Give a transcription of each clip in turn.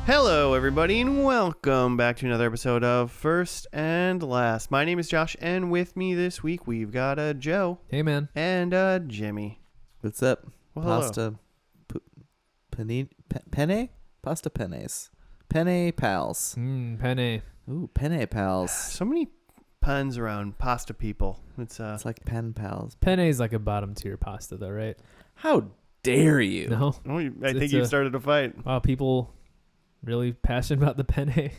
Hello, everybody, and welcome back to another episode of First and Last. My name is Josh, and with me this week we've got Joe. Hey, man. And Jimmy. What's up? Well, Pasta, penne? Pasta pennes. Penne pals. Penne. Ooh, penne pals. So many puns around pasta people. It's It's like pen pals. Penne is like a bottom tier pasta, though, right? How dare you? No. I think you've started a fight. Wow, people really passionate about the penne. Hey,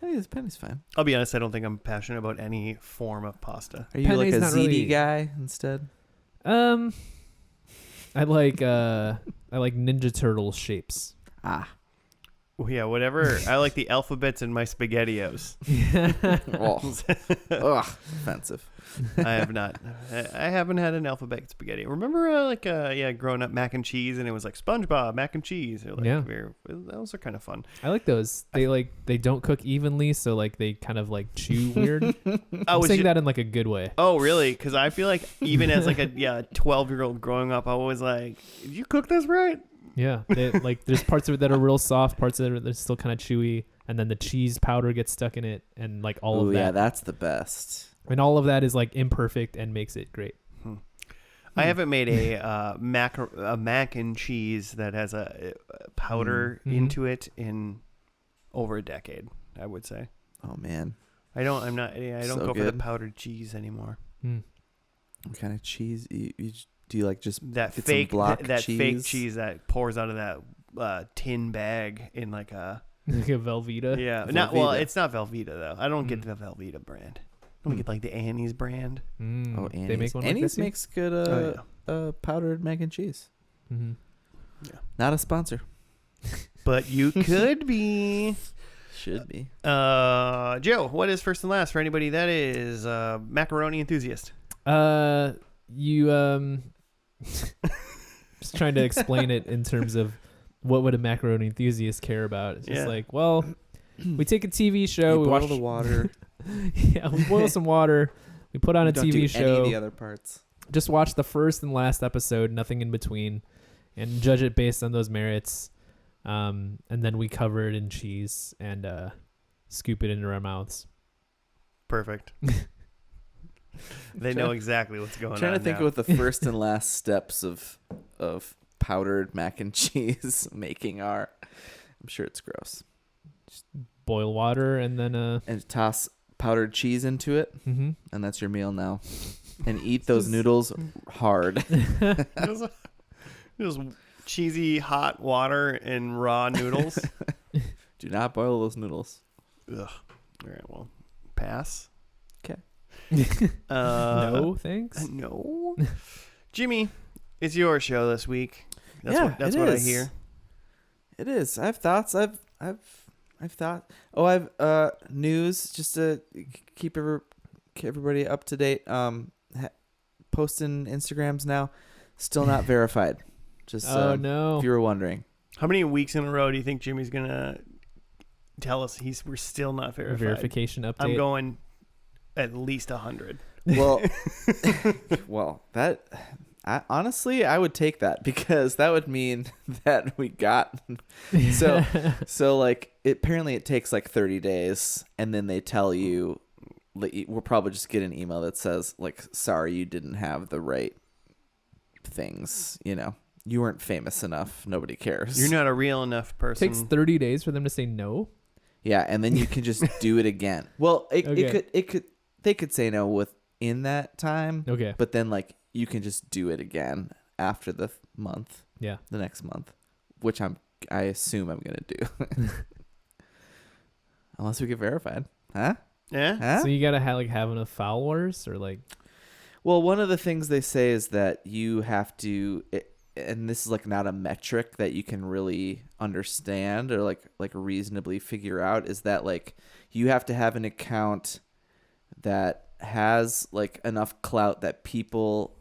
this penne's fine. I'll be honest, I don't think I'm passionate about any form of pasta. Are you Penne's like a not ziti really- guy instead? I like Ninja Turtle shapes. Ah. Well, yeah, whatever. I like the alphabets in my SpaghettiOs. Oh. Ugh, offensive. I have not. I haven't had an alphabet spaghetti. Remember, growing up, mac and cheese, and it was like SpongeBob mac and cheese. They're like, Yeah. Those are kind of fun. I like those. They don't cook evenly, so like they kind of like chew weird. I I'm was saying that in like a good way. Oh, really? Because I feel like even as like a 12-year-old growing up, I was like, "Did you cook this right?" Yeah, like there's parts of it that are real soft, parts of it that are still kind of chewy, and then the cheese powder gets stuck in it, and like all of that. Yeah, that's the best. And all of that is like imperfect and makes it great. I haven't made a mac and cheese that has a powder into it in over a decade, I would say. Oh man, I don't So go for the good. powdered cheese anymore. what kind of cheese? Do you like just That get fake some block that cheese? fake cheese that pours out of that tin bag in like a Like a Velveeta. yeah. Velveeta. It's not Velveeta though. I don't get the Velveeta brand. I don't get like the Annie's brand. Oh, They Annie's. make one Annie's like that too? makes good powdered mac and cheese. Mm-hmm. Not a sponsor. But you could be. Should be. Joe, what is first and last for anybody that is macaroni enthusiast? Just trying to explain it in terms of what would a macaroni enthusiast care about. It's just like, well, we take a TV show, we boil watch the water. yeah, we boil some water, we put on a don't TV do show, any of the other parts. just watch the first and last episode, nothing in between, and judge it based on those merits. And then we cover it in cheese and scoop it into our mouths. Perfect. They know exactly what's going on. Trying to think now. of what the first and last steps of powdered mac and cheese making are. I'm sure it's gross. Boil water and then And toss powdered cheese into it, and that's your meal now. And eat those noodles hard. Just cheesy hot water and raw noodles. Do not boil those noodles. Ugh. All right, well, pass. Okay. no thanks. No. Jimmy, it's your show this week. That's Yeah, that's it what is. I hear. It is. I have thoughts. I've thought. Oh, I've news just to keep everybody up to date. Posting Instagrams now, still not verified. Just Oh no. if you were wondering. How many weeks in a row do you think Jimmy's gonna tell us we're still not verified? Verification update. I'm going at least 100. Well, honestly, I would take that because that would mean that we got so like apparently it takes like 30 days and then they tell you we'll probably just get an email that says like, sorry, you didn't have the right things, you weren't famous enough, nobody cares. You're not a real enough person. Takes 30 days for them to say no. Yeah, and then you can just do it again. Well, they could say no within that time. Okay. But then like you can just do it again after the month. Yeah. The next month, which I assume I'm going to do. Unless we get verified. Huh? Yeah. Huh? So you gotta have enough followers or like. Well, one of the things they say is that you have to, and this is like not a metric that you can really understand or like reasonably figure out, is that like you have to have an account that has like enough clout that people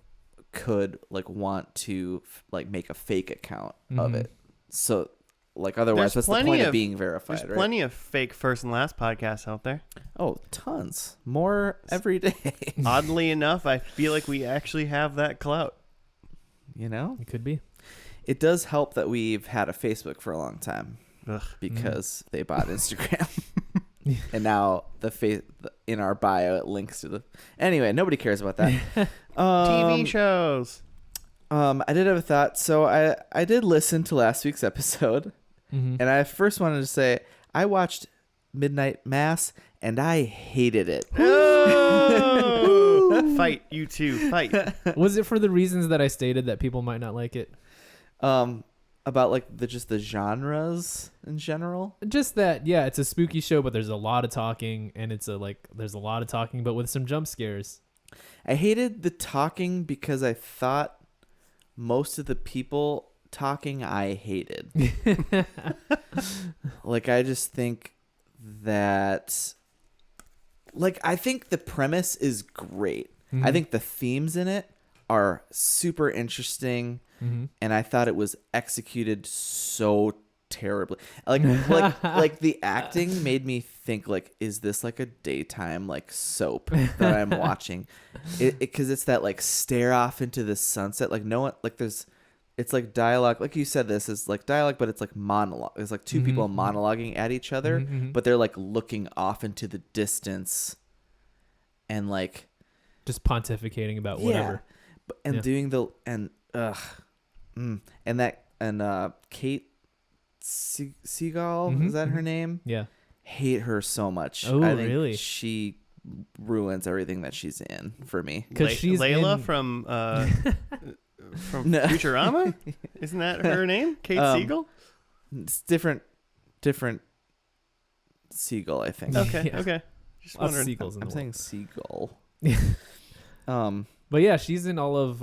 could like want to like make a fake account of it. So like otherwise, what's the point of being verified? There's plenty of fake first and last podcasts out there. Oh, tons more every day. Oddly enough, I feel like we actually have that clout. You know, It could be. it does help that we've had a Facebook for a long time. Ugh. because they bought Instagram. And now in our bio it links to the. Anyway, nobody cares about that. TV shows. I did have a thought. So I did listen to last week's episode, and I first wanted to say I watched Midnight Mass and I hated it. Oh! Fight, you two, fight. Was it for the reasons that I stated that people might not like it? About like just the genres in general. Just that, yeah, it's a spooky show, but there's a lot of talking, and there's a lot of talking, but with some jump scares. I hated the talking because I thought most of the people talking I hated. Like, I just think that, like, I think the premise is great. Mm-hmm. I think the themes in it are super interesting. Mm-hmm. And I thought it was executed so terribly. Like the acting made me think, like, is this like a daytime like soap that I'm watching? Because it's that like stare off into the sunset. Like no one, like it's like dialogue. Like you said, this is like dialogue, but it's like monologue. It's like two people monologuing at each other, but they're like looking off into the distance, and like just pontificating about whatever. And doing the and Kate Seagal, is that her name? Yeah. Hate her so much. Oh, I think really? She ruins everything that she's in for me. Because she's Layla in... from Futurama? Isn't that her name? Kate Siegel? It's different Seagull, I think. Okay, okay. Just wondering. Seagulls in I'm the saying Seagull. But yeah, she's in all of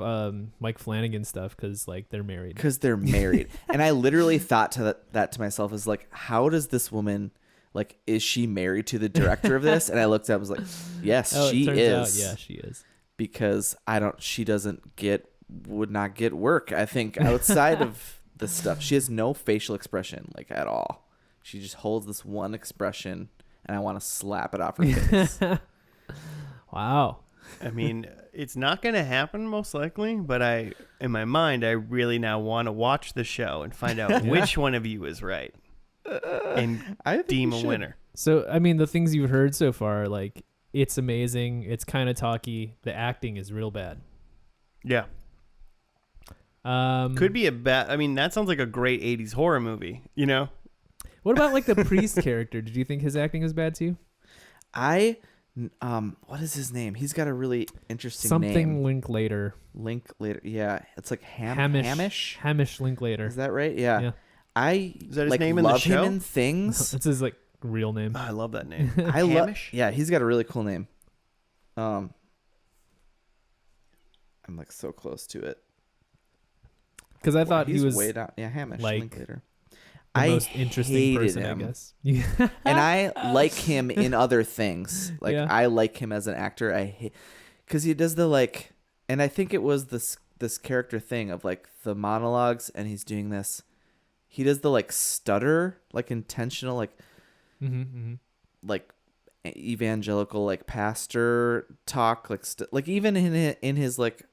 Mike Flanagan stuff because like they're married. Because they're married. And I literally thought that to myself is like, how does this woman, like, is she married to the director of this? And I looked up, I was like, yes, she is. Yeah, she is. Because she would not get work, I think, outside of the stuff. She has no facial expression, like, at all. She just holds this one expression, and I want to slap it off her face. Wow. I mean, it's not going to happen most likely, but in my mind, I really now want to watch the show and find out which one of you is right and deem a winner. So, I mean, the things you've heard so far, like, it's amazing. It's kind of talky. The acting is real bad. Yeah. Could be I mean, that sounds like a great 80s horror movie, you know? What about, like, the priest character? Did you think his acting was bad, too? What is his name? He's got a really interesting name. Something Linklater. Yeah, it's like Hamish. Hamish Linklater. Is that right? Yeah. Is that his like, name in the love show? him in things. It's his like real name. Oh, I love that name. Hamish. Yeah, he's got a really cool name. I'm like so close to it. Because I thought he was way down. Yeah, Hamish Linklater. The most interesting person, him. I guess. And I like him in other things. Like, I like him as an actor. Because he does the like, and I think it was this character thing of like the monologues, and he's doing this. He does the like stutter, like intentional, like, like evangelical, like pastor talk, like even in his like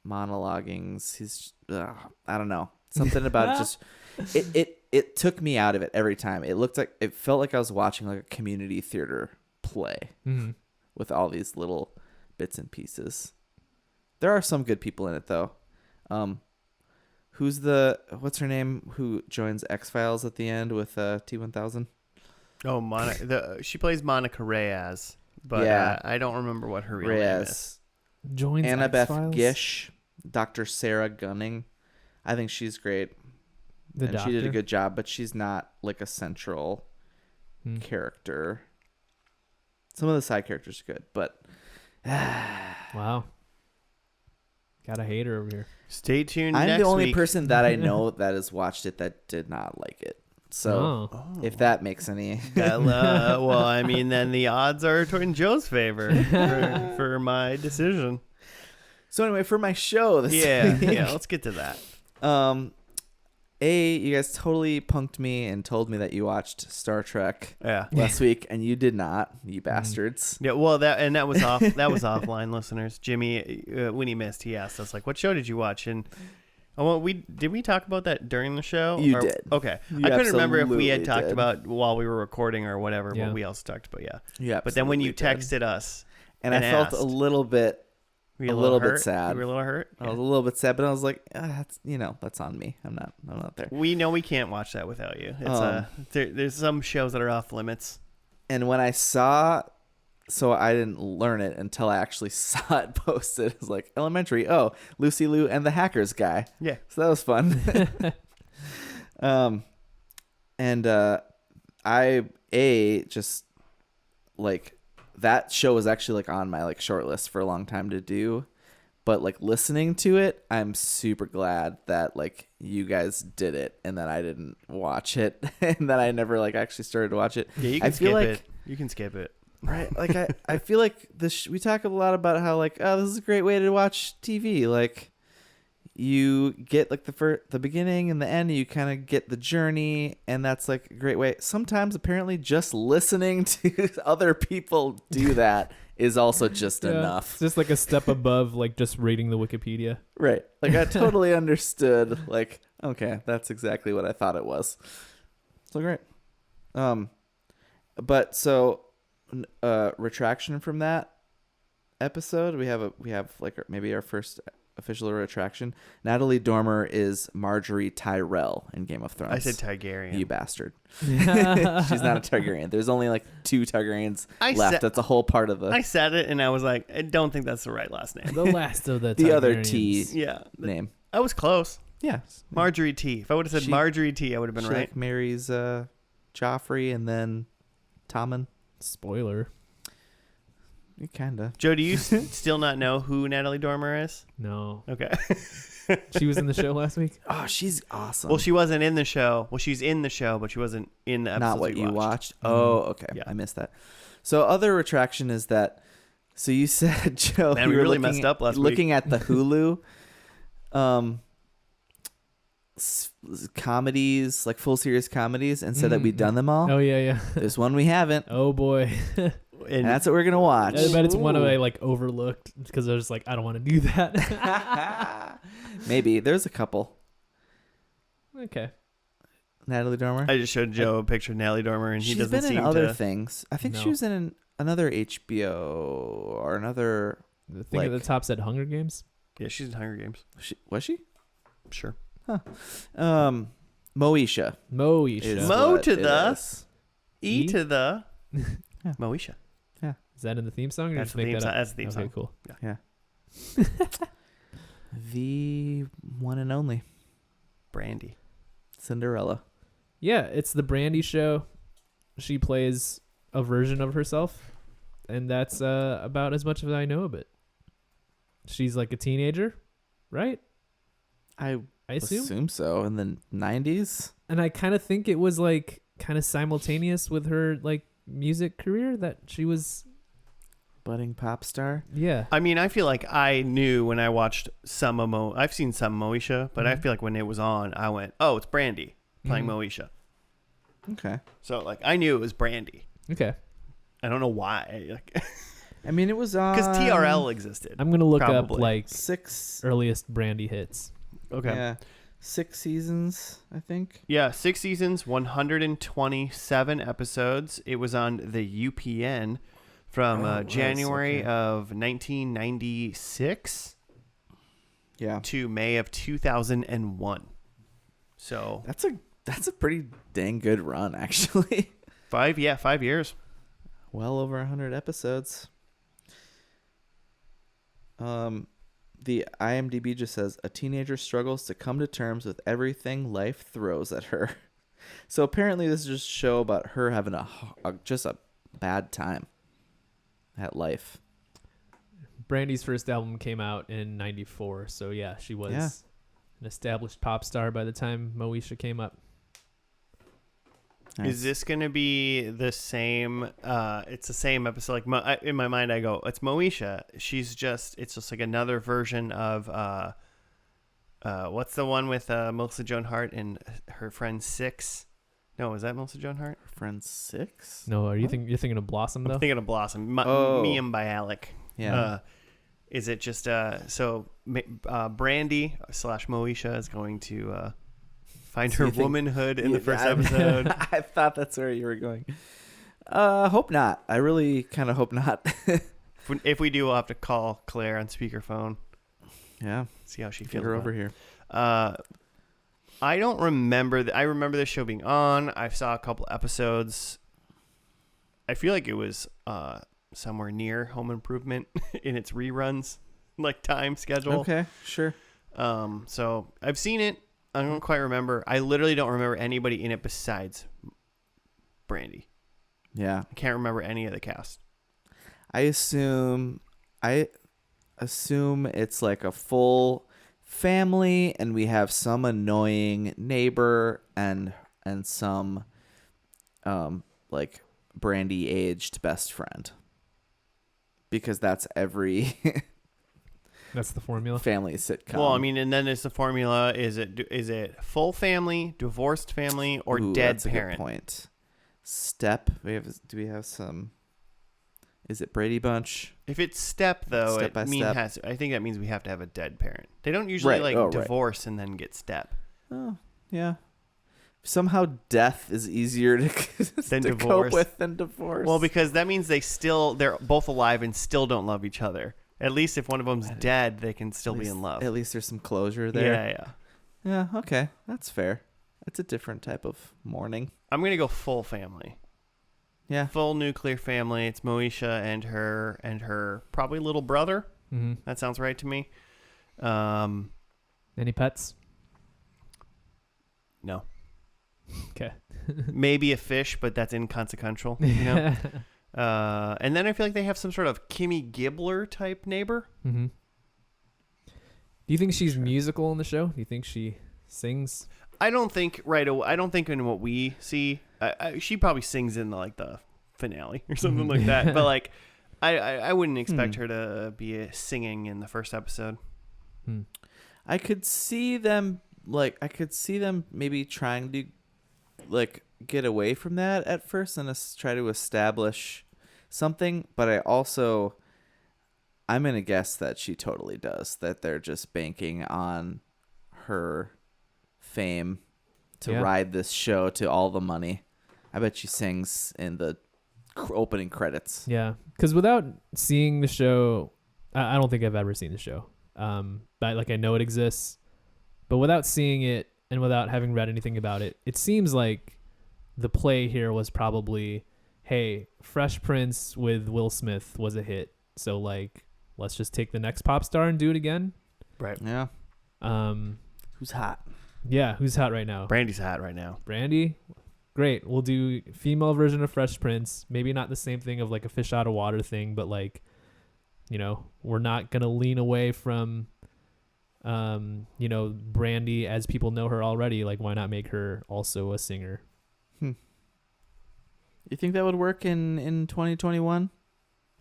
monologuings, he's I don't know, something about it just it took me out of it every time. It felt like I was watching like a community theater play with all these little bits and pieces. There are some good people in it though. What's her name who joins X-Files at the end with T-1000? Oh, she plays Monica Reyes, but I don't remember what her real name is. Joins Annabeth X-Files? Gish, Dr. Sarah Gunning. I think she's great. She did a good job, but she's not like a central character. Some of the side characters are good, but wow, got a hater over here. Stay tuned. I'm next the only week. person that I know that has watched it that did not like it. So if that makes any, well, I mean, then the odds are in Joe's favor for my decision. So anyway, for my show, let's get to that. You guys totally punked me and told me that you watched Star Trek last week, and you did not, you bastards. Yeah, well, that was off. That was offline, listeners. Jimmy, when he missed, he asked us like, "What show did you watch?" And Oh, well, did we talk about that during the show? You did. Okay. You I couldn't remember if we had absolutely talked did. about while we were recording or whatever. Yeah. What we also talked about. Yeah. Yeah. But then when you texted. texted us And I felt asked, a little bit were you a little bit hurt? sad. You were a little hurt. I was a little bit sad, but I was like, that's that's on me. I'm not there. We know we can't watch that without you. It's there's some shows that are off limits. And when I saw, so I didn't learn it until I actually saw it posted. It was like Elementary. Oh, Lucy Liu and the Hackers guy. Yeah. So that was fun. I just like that show was actually like on my like short list for a long time to do. But like listening to it, I'm super glad that like you guys did it and that I didn't watch it and that I never like actually started to watch it. Yeah, you can skip it. You can skip it. Right. Like I feel like we talk a lot about how like, oh, this is a great way to watch TV. Like you get like the beginning and the end, you kind of get the journey, and that's like a great way. Sometimes apparently just listening to other people do that is also just enough. It's just like a step above like just reading the Wikipedia. Right. Like I totally understood like, okay, that's exactly what I thought it was. So great. But so retraction from that episode, we have like maybe our first official retraction. Natalie Dormer is Marjorie Tyrell in Game of Thrones. I said Targaryen. You bastard. She's not a Targaryen. There's only like 2 Targaryens left. That's a whole part of the... I said it and I was like, I don't think that's the right last name. The last of the the other Targaryens. T name. I was close. Yeah. Marjorie T. If I would have said Marjorie T, I would have been she right. like marries Joffrey and then Tommen. Spoiler. Kind of. Joe, do you still not know who Natalie Dormer is? No. Okay. She was in the show last week? Oh, she's awesome. Well, she wasn't in the show. Well, she's in the show, but she wasn't in the episode. Not what you watched. Mm-hmm. Oh, okay. Yeah. I missed that. So other retraction is that. So you said, Joe, Man, you we were really messed up last week. looking at the Hulu, comedies, like full series comedies, and said that we'd done them all. Oh, yeah. There's one we haven't. Oh, boy. And that's what we're gonna watch. I bet it's one I like overlooked because I was like, I don't want to do that. Maybe there's a couple. Okay. Natalie Dormer. I just showed Joe a picture of Natalie Dormer, and he She's doesn't been seem in other to. things. I think No. she was in another HBO or another. The thing at the top said Hunger Games. Yeah, she's in Hunger Games. Was she? Sure. Moesha. Moesha. is Mo what to it the- is. E to the Yeah. Moesha. Is that in the theme song? Or That's just the make theme that song. up? That's the theme Okay, song. cool. Yeah. The one and only Brandy. Cinderella. Yeah, it's the Brandy show. She plays a version of herself, and that's about as much as I know of it. She's like a teenager, right? I assume so. In the 90s. And I kind of think it was like kind of simultaneous with her like music career that she was. Budding pop star. Yeah. I mean, I feel like I knew when I watched some of I've seen some Moesha, but I feel like when it was on, I went, "Oh, it's Brandy playing Moesha." Okay. So like, I knew it was Brandy. Okay. I don't know why, like, I mean, it was on because TRL existed. I'm gonna look up Probably. like 6. earliest Brandy hits. Okay. Yeah. 6 seasons, I think. Yeah, 6 seasons, 127 episodes. It was on the UPN from January of 1996 Yeah. to May of 2001. So That's a pretty dang good run, actually. 5 years. Well over 100 episodes. The IMDb just says a teenager struggles to come to terms with everything life throws at her. So apparently this is just a show about her having just a bad time at life. Brandy's first album came out in 94, so yeah, she was an established pop star by the time Moesha came up. Nice. Is this going to be the same? It's the same episode. Like in my mind, I go, it's Moesha. It's just like another version of, what's the one with Melissa Joan Hart and her friend Six? No, is that Melissa Joan Hart? Friend 6? No, you're thinking of Blossom though? I'm thinking of Blossom. Oh. Miam Bialik. Yeah. Is it just Brandy / Moesha is going to find her womanhood in the first episode? I thought that's where you were going. Hope not. I really kind of hope not. If we do, we'll have to call Claire on speakerphone. Yeah. See how she Get feels. her over here. I don't remember. I remember this show being on. I saw a couple episodes. I feel like it was somewhere near Home Improvement in its reruns, like time schedule. Okay, sure. So I've seen it. I don't quite remember. I literally don't remember anybody in it besides Brandy. Yeah. I can't remember any of the cast. I assume it's like a full family, and we have some annoying neighbor and some like Brandy aged best friend, because that's every That's the formula. family sitcom. Well, I mean, and then it's the formula. Is it full family, divorced family, or Ooh, dead that's parent? A good point. Step. Do we have some? Is it Brady Bunch? If it's step though, Step by step. I think that means we have to have a dead parent. They don't usually Right. divorce and then get step. Oh, yeah. Somehow death is easier to Than cope with than divorce. Well, because that means they're both alive and still don't love each other. At least if one of them's dead, they can still be in love. At least there's some closure there. Yeah. Yeah, okay. That's fair. That's a different type of mourning. I'm going to go full family. Yeah. Full nuclear family. It's Moesha and her probably little brother. Mm-hmm. That sounds right to me. Any pets? No. Okay. Maybe a fish, but that's inconsequential. You know? And then I feel like they have some sort of Kimmy Gibbler type neighbor. Mm-hmm. Do you think she's musical in the show? Do you think she sings? I don't think right away. I don't think in what we see. She probably sings in the finale or something like that. But like, I wouldn't expect her to be singing in the first episode. I could see them maybe trying to get away from that at first and try to establish something, but I'm gonna guess that she totally does, that they're just banking on her fame to ride this show to all the money. I bet she sings in the opening credits. Yeah, because without seeing the show, I don't think I've ever seen the show. But I know it exists, but without seeing it and without having read anything about it, it seems like the play here was probably, hey, Fresh Prince with Will Smith was a hit, so let's just take the next pop star and do it again. Right. Yeah. Who's hot? Yeah, who's hot right now? Brandy's hot right now. Brandy? Great. We'll do female version of Fresh Prince. Maybe not the same thing of a fish out of water thing, but we're not going to lean away from, Brandy as people know her already. Why not make her also a singer? You think that would work in 2021?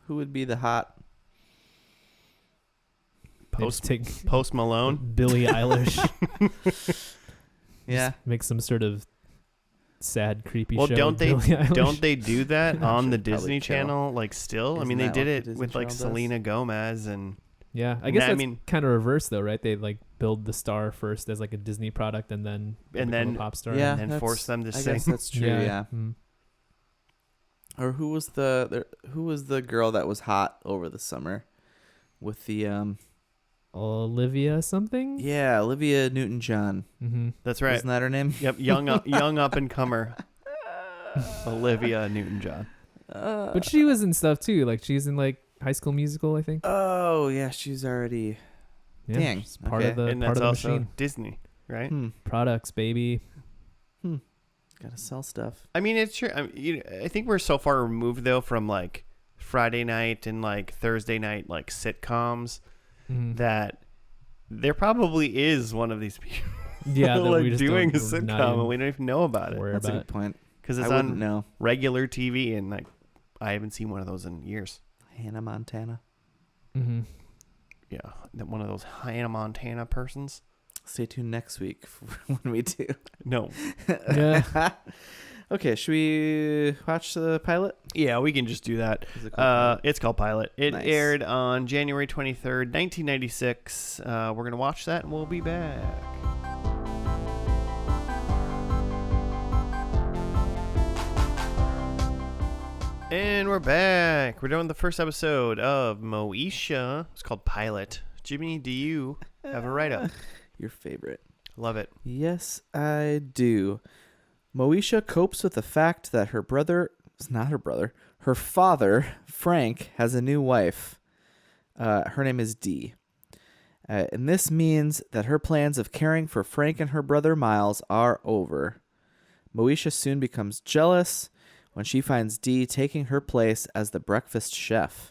Who would be the hot? Post Malone? Billie Eilish. Yeah. Just make some sort of sad, creepy show. Don't they do that on the Probably Disney chill. Channel still? Isn't I mean, they that did what the it Disney with Channel does? Selena Gomez and Yeah, I guess I that's mean- kind of reverse though, right? They build the star first as a Disney product and then become a pop star. Yeah. and force them to I sing. guess that's true. Yeah. Mm. Or who was the girl that was hot over the summer with the Olivia something? Yeah, Olivia Newton-John. Mm-hmm. That's right. Isn't that her name? Yep, young up and comer, Olivia Newton-John. But she was in stuff too. She's in High School Musical, I think. Oh yeah, she's already. Yeah, Dang, she's part okay. of the And part that's of the also machine. Disney, right? Products, baby. Gotta sell stuff. I mean, it's true. I think we're so far removed though from Friday night and Thursday night sitcoms Mhm. that there probably is one of these people. Yeah, that we just doing a don't- we're not sitcom even and we don't even know about it worry That's a about. good point. because it's I wouldn't on know. regular TV and I haven't seen one of those in years. Hannah Montana. Mm-hmm. Yeah, one of those Hannah Montana persons. Stay tuned next week for when we do. No, Yeah. Okay, should we watch the pilot? Yeah, we can just do that. Is it called Pilot? It's called Pilot. It Nice. aired on January 23rd, 1996. We're going to watch that and we'll be back. And we're back. We're doing the first episode of Moesha. It's called Pilot. Jimmy, do you have a write-up? Your favorite. Love it. Yes, I do. Moesha copes with the fact that her brother, it's not her brother, her father, Frank, has a new wife. Her name is Dee. And this means that her plans of caring for Frank and her brother Miles are over. Moesha soon becomes jealous when she finds Dee taking her place as the breakfast chef.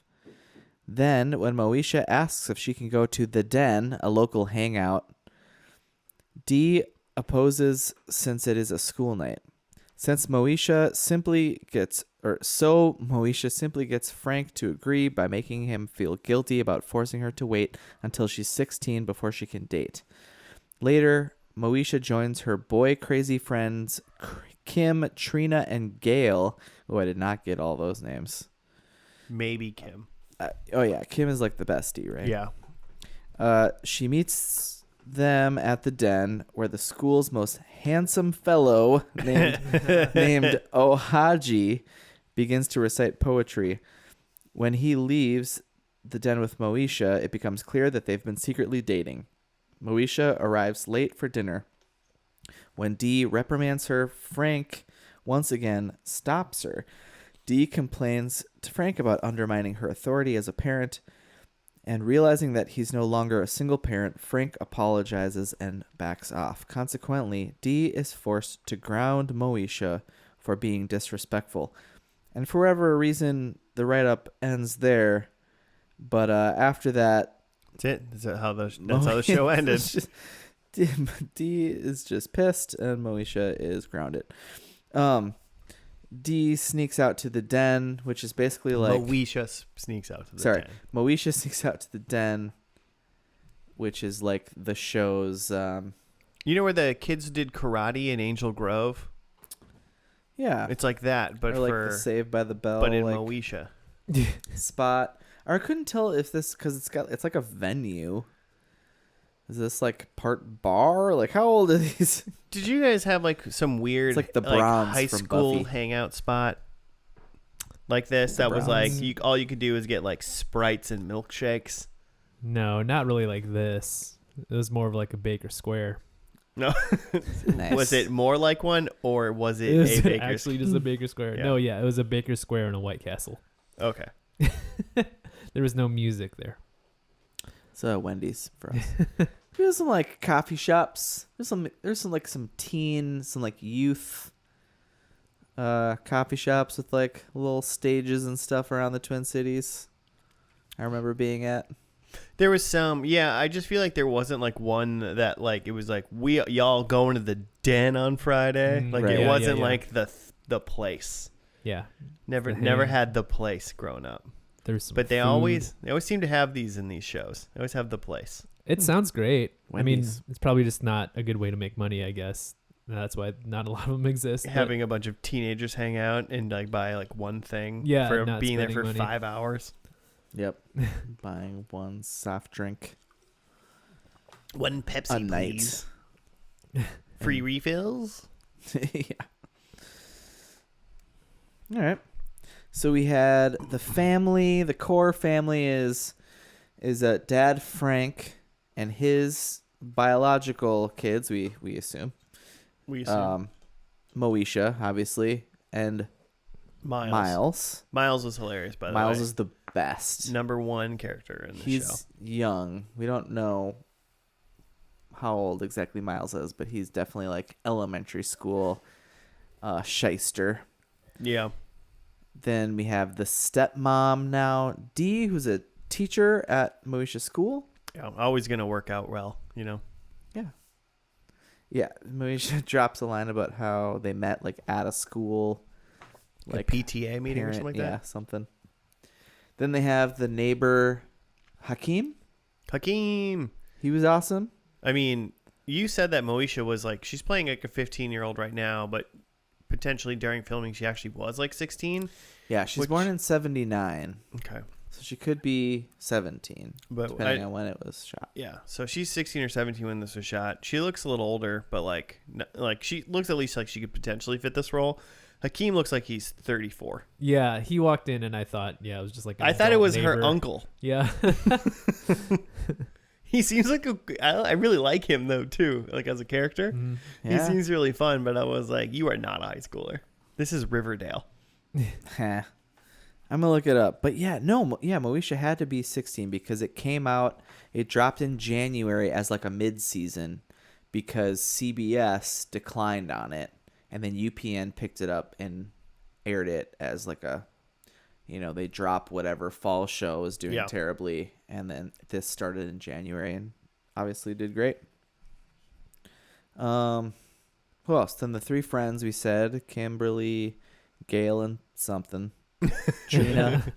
Then, when Moesha asks if she can go to the Den, a local hangout, Dee opposes since it is a school night. Moesha simply gets Frank to agree by making him feel guilty about forcing her to wait until she's 16 before she can date. Later, Moesha joins her boy crazy friends Kim, Trina, and Gail. Oh, I did not get all those names. Maybe Kim. Oh yeah, Kim is like the bestie, right? Yeah. She meets them at the Den, where the school's most handsome fellow named Ohaji begins to recite poetry. When he leaves the Den with Moesha, it becomes clear that they've been secretly dating. Moesha arrives late for dinner. When Dee reprimands her, Frank once again stops her. Dee complains to Frank about undermining her authority as a parent, and realizing that he's no longer a single parent, Frank apologizes and backs off. Consequently, Dee is forced to ground Moesha for being disrespectful. And for whatever reason, the write-up ends there. But after that... That's it. That's how the show ended. Dee is just pissed, and Moesha is grounded. Dee sneaks out to the Den, which is basically like... Moesha sneaks out to the den. Moesha sneaks out to the Den, which is like the show's... You know where the kids did karate in Angel Grove? Yeah. It's like that, but or like for the Saved by the Bell but in like, Moesha. spot. Or I couldn't tell if this... Because it's like a venue. Is this like part bar? Like how old are these? Did you guys have like some weird It's like the Browns high from school Buffy. hangout spot like this? The That was like Browns. all you could do is get like Sprites and milkshakes. No, not really like this. It was more of like a Baker Square. No, Nice. was it more like one or was it, It was a Baker's? actually just a Baker Square. Yeah. No, yeah, it was a Baker Square and a White Castle. Okay. There was no music there. It's Wendy's for us. There's some like coffee shops. There's some like some teen, some like youth coffee shops with like little stages and stuff around the Twin Cities. I remember being at. There was some, yeah. I just feel like there wasn't like one that like it was like y'all going to the Den on Friday. Like Right. it Yeah, wasn't yeah. like the place. Yeah, Never The never hang. had the place growing up. there's some But they food. always seem to have these in these shows. They always have the place. It sounds great. Wendy's. I mean, it's probably just not a good way to make money, I guess. That's why not a lot of them exist. but- Having a bunch of teenagers hang out and like buy like one thing Yeah, for not being there spending for money. 5 hours. Yep. Buying one soft drink One Pepsi, a night. please. Free refills. Yeah. All right. So we had the family. The core family is Dad Frank and his biological kids. We assume. We assume. Moesha, obviously, and Miles. Miles was hilarious, by the Miles way. is the best. Number one character in the He's show. young. We don't know how old exactly Miles is, but he's definitely like elementary school shyster. Yeah. Then we have the stepmom now, Dee, who's a teacher at Moesha's school. Yeah. Always going to work out well, you know? Yeah, Moesha drops a line about how they met like at a school, Like a PTA meeting or something like yeah, that. something. Then they have the neighbor, Hakeem. Hakeem. He was awesome. I mean, you said that Moesha was like, she's playing like a 15-year-old right now, but potentially during filming she actually was like 16. Yeah, she's Which- born in 79. Okay. So she could be 17, But depending on when it was shot. yeah, so she's 16 or 17 when this was shot. She looks a little older, but like she looks at least like she could potentially fit this role. Hakeem looks like he's 34. Yeah, he walked in and I thought, it was just like an I thought it adult was her neighbor. uncle. Yeah. He seems like I really like him though too, like as a character. Mhm. He seems really fun, but I was like, you are not a high schooler. This is Riverdale. Heh. I'm gonna look it up. But Moesha had to be 16 because it came out. It dropped in January as like a mid-season because CBS declined on it, and then UPN picked it up and aired it as like a, they drop whatever fall show is doing terribly, and then this started in January and obviously did great. Who else? Then the three friends we said: Kimberly, Gail, and something. Trina.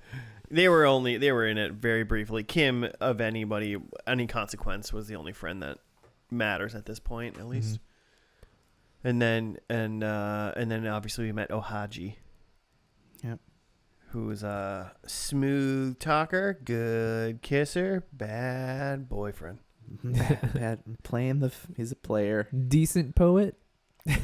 They were in it very briefly. Kim, of any consequence, was the only friend that matters at this point, at least. And then obviously we met Ohaji. Yep. Who's a smooth talker, good kisser, bad boyfriend. Bad, he's a player. Decent poet.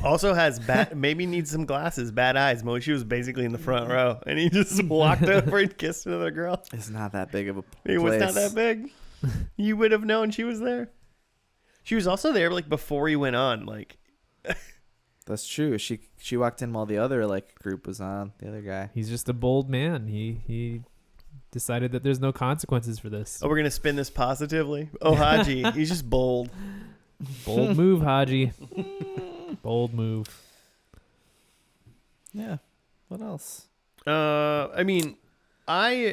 Also has maybe needs some glasses, bad eyes. Moesha was basically in the front row, and he just walked over and kissed another girl. It's not that big of a place. It was not that big. You would have known she was there. She was also there like before he went on. Like That's true. She walked in while the other group was on. The other guy. He's just a bold man. He decided that there's no consequences for this. oh, we're gonna spin this positively. Oh, Haji, he's just bold. Bold move, Haji. Bold move. Yeah. What else? I mean,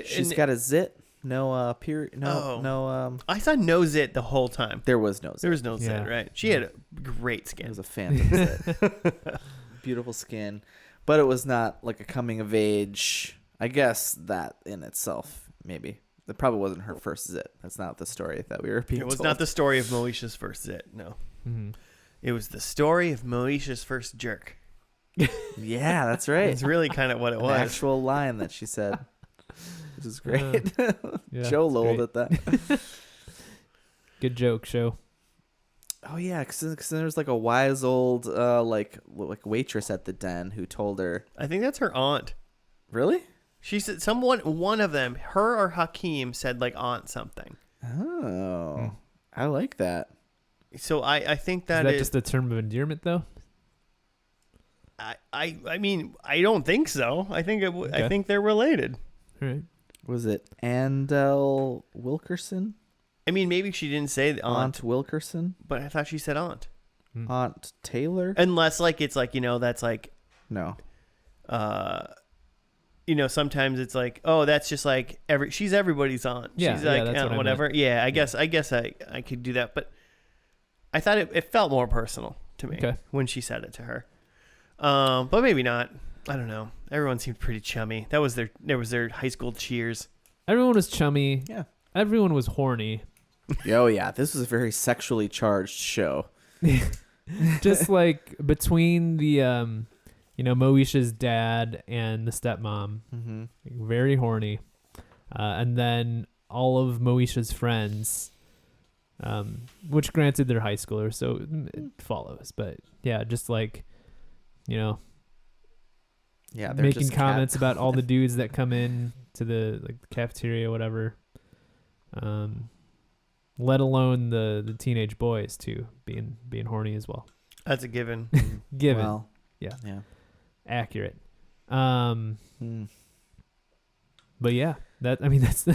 She's got a zit. No period. No. I saw no zit the whole time. There was no zit. There was no zit, Yeah. right? She had a great It skin. was a phantom zit. Beautiful skin, but it was not like a coming of age. I guess that in itself, maybe. That probably wasn't her first zit. That's not the story that we were being It was told. not the story of Moesha's first zit. No, Mm-hmm. it was the story of Moesha's first jerk. Yeah, that's right. It's really kind of what it An was. actual line that she said, which is great. Yeah, Joe it's lolled great. at that. Good joke, show. Oh yeah, because there's like a wise old like waitress at the den who told her. I think that's her aunt. Really? She said one of them, her or Hakeem, said like aunt something. Oh, I like that. So I think Is that that is. just a term of endearment, though? I mean, I don't think so. I think I Okay. think they're related. All right. Was it Andel Wilkerson? I mean, maybe she didn't say the aunt, Aunt Wilkerson? but I thought she said aunt. Aunt Taylor? Unless like it's like, that's like No. sometimes it's like, oh, that's just like she's everybody's aunt. Yeah, she's yeah, like that's what I whatever. Yeah, I guess I could do that, but I thought it felt more personal to me when she said it to her. But maybe not. I don't know. Everyone seemed pretty chummy. There was their high school cheers. Everyone was chummy. Yeah. Everyone was horny. Oh yeah, this was a very sexually charged show. Just like between the Moesha's dad and the stepmom, Mm-hmm. very horny, and then all of Moesha's friends, which granted they're high schoolers, so it follows. But yeah, just like Yeah, they're making just comments about all the dudes that come in to the cafeteria, whatever. Let alone the teenage boys too, being horny as well. That's a given. Given, Well, Yeah. Yeah. accurate. Mm. But yeah, that's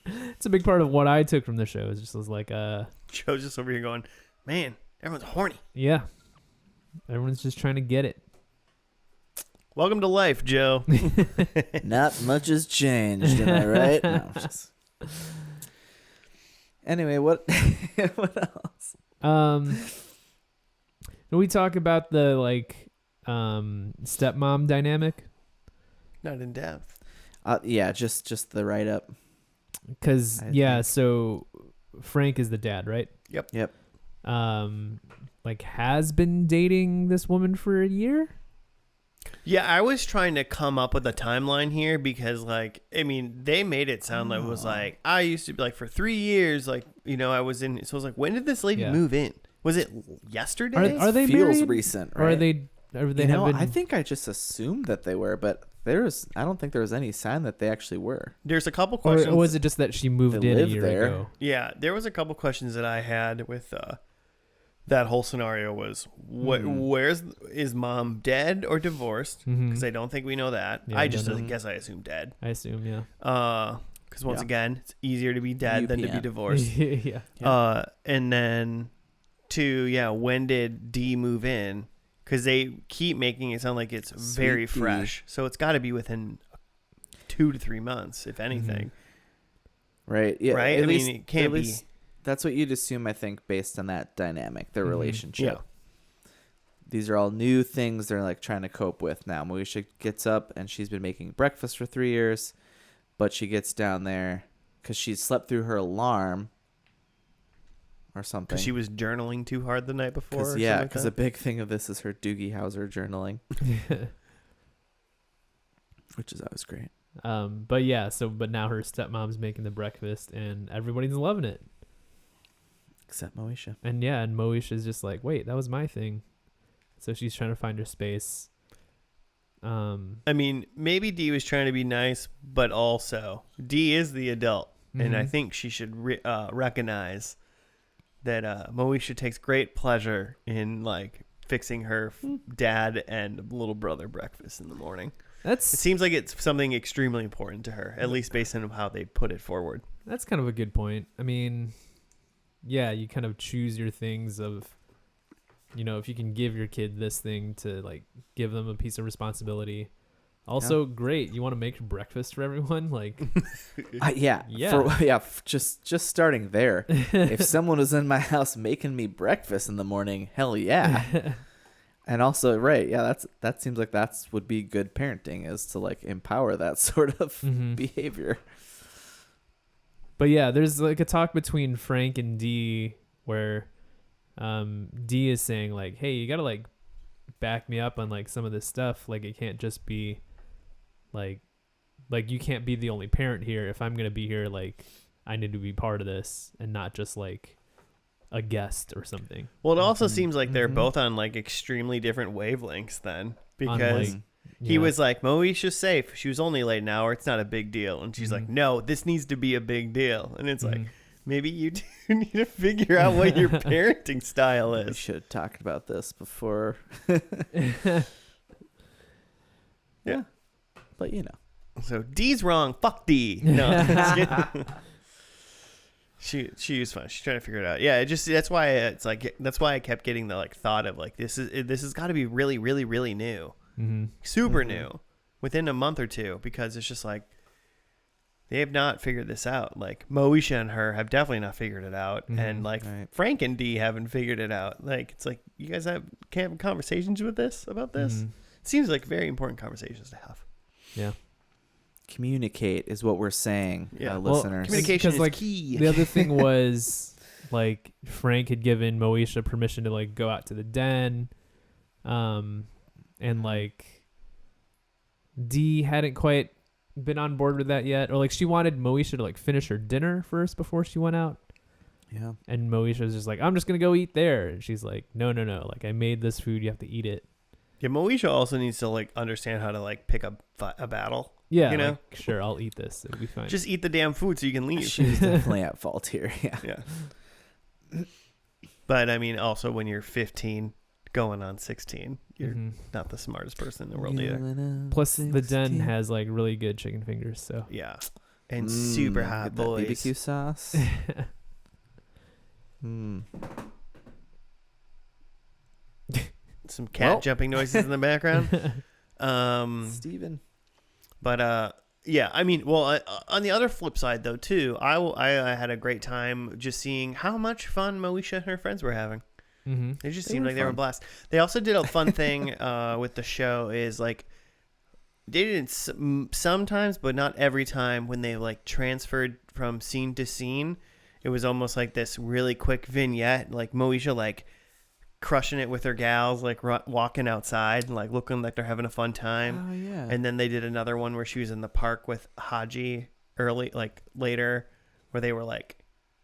it's a big part of what I took from the show. Is just was like, Joe's just over here going, man, everyone's horny. yeah, everyone's just trying to get it. Welcome to life, Joe. Not much has changed, am I right? No, just... Anyway, what else? Can we talk about the stepmom dynamic? Not in depth. Yeah, just the write up. Because I yeah, think- so Frank is the dad, right? Yep. Has been dating this woman for a year. Yeah, I was trying to come up with a timeline here because, like, I mean, they made it sound like it was like, I used to be like for 3 years, like, you know, I was in. So I was like, when did this lady Yeah. move in? Was it yesterday? Are they Feels married? recent, Or right? are they You know, having? I think I just assumed that they were, but I don't think there was any sign that they actually were. There's a couple questions. Or was it just that she moved They in a live year there. ago? Yeah, there was a couple questions that I had with that whole scenario was is mom dead or divorced? Because I don't think we know that. Yeah, I I just don't know. guess I assume dead. I assume, yeah. Because once again, it's easier to be dead than to be UPN. divorced. Yeah. And then when did D move in? Because they keep making it sound like it's very Sweet D. fresh. So it's got to be within 2 to 3 months, if anything. Right. Yeah. Right? At I least, mean, it can't at be. least That's what you'd assume, I think, based on that dynamic, their relationship. Yeah. These are all new things they're like trying to cope with now. Moesha gets up and she's been making breakfast for 3 years, but she gets down there because she slept through her alarm or something. Because she was journaling too hard the night before. Because a big thing of this is her Doogie Howser journaling, which is always great. But yeah, but now her stepmom's making the breakfast and everybody's loving it. Except Moesha. And yeah, and Moesha's just like, wait, that was my thing. So she's trying to find her space. I mean, maybe D was trying to be nice, but also D is the adult. And I think she should recognize that Moesha takes great pleasure in like fixing her dad and little brother breakfast in the morning. It seems like it's something extremely important to her, at least based on how they put it forward. That's kind of a good point. I mean, yeah, you kind of choose your things of, you know, if you can give your kid this thing to like give them a piece of responsibility. Also, great. You want to make breakfast for everyone? Like, Just starting there. If someone was in my house making me breakfast in the morning, hell yeah. And also, right, yeah, that seems like would be good parenting, is to like empower that sort of behavior. But yeah, there's like a talk between Frank and Dee where Dee is saying like, hey, you gotta like back me up on like some of this stuff. Like it can't just be like you can't be the only parent here. If I'm gonna be here, like I need to be part of this and not just like a guest or something. Well, it also seems like they're both on like extremely different wavelengths then, because he was like, Moesha's safe. She was only late an hour. It's not a big deal. And she's like, no, this needs to be a big deal. And it's like, maybe you do need to figure out what your parenting style We is. should have talked about this before. Yeah. But you know. So D's wrong. Fuck D. No. She was fun. She's trying to figure it out. Yeah, that's why I kept getting the like thought of like this has got to be really, really, really new, super new, within a month or two, because it's just like they have not figured this out. Like Moesha and her have definitely not figured it out, and like Frank and D haven't figured it out. Like it's like you guys can't have conversations about this. It seems like very important conversations to have. Yeah. Communicate is what we're saying, Well, listeners. communication is like, key. The other thing was like Frank had given Moesha permission to like go out to the den, and like Dee hadn't quite been on board with that yet, or like she wanted Moesha to like finish her dinner first before she went out. Yeah. And Moesha was just like, I'm just gonna go eat there, and she's like, no, like I made this food, you have to eat it. Yeah, Moesha also needs to like understand how to like pick up a battle. Yeah, you know, like, sure, I'll eat this. It'll be fine. just eat the damn food so you can leave. She's definitely at fault here. Yeah. Yeah. But I mean, also when you're 15 going on 16, you're not the smartest person in the world either. Plus, the den has like really good chicken fingers, so Yeah. And super hot get that boys. BBQ sauce. Some cat jumping noises in the background. Steven. But yeah, I mean, well, on the other flip side though too, I had a great time just seeing how much fun Moesha and her friends were having. It just seemed like they were a blast. They also did a fun thing with the show, is like they did it sometimes, but not every time, when they like transferred from scene to scene. It was almost like this really quick vignette, like Moesha like crushing it with their gals, like walking outside and like looking like they're having a fun time. Oh yeah. And then they did another one where she was in the park with Haji later, where they were like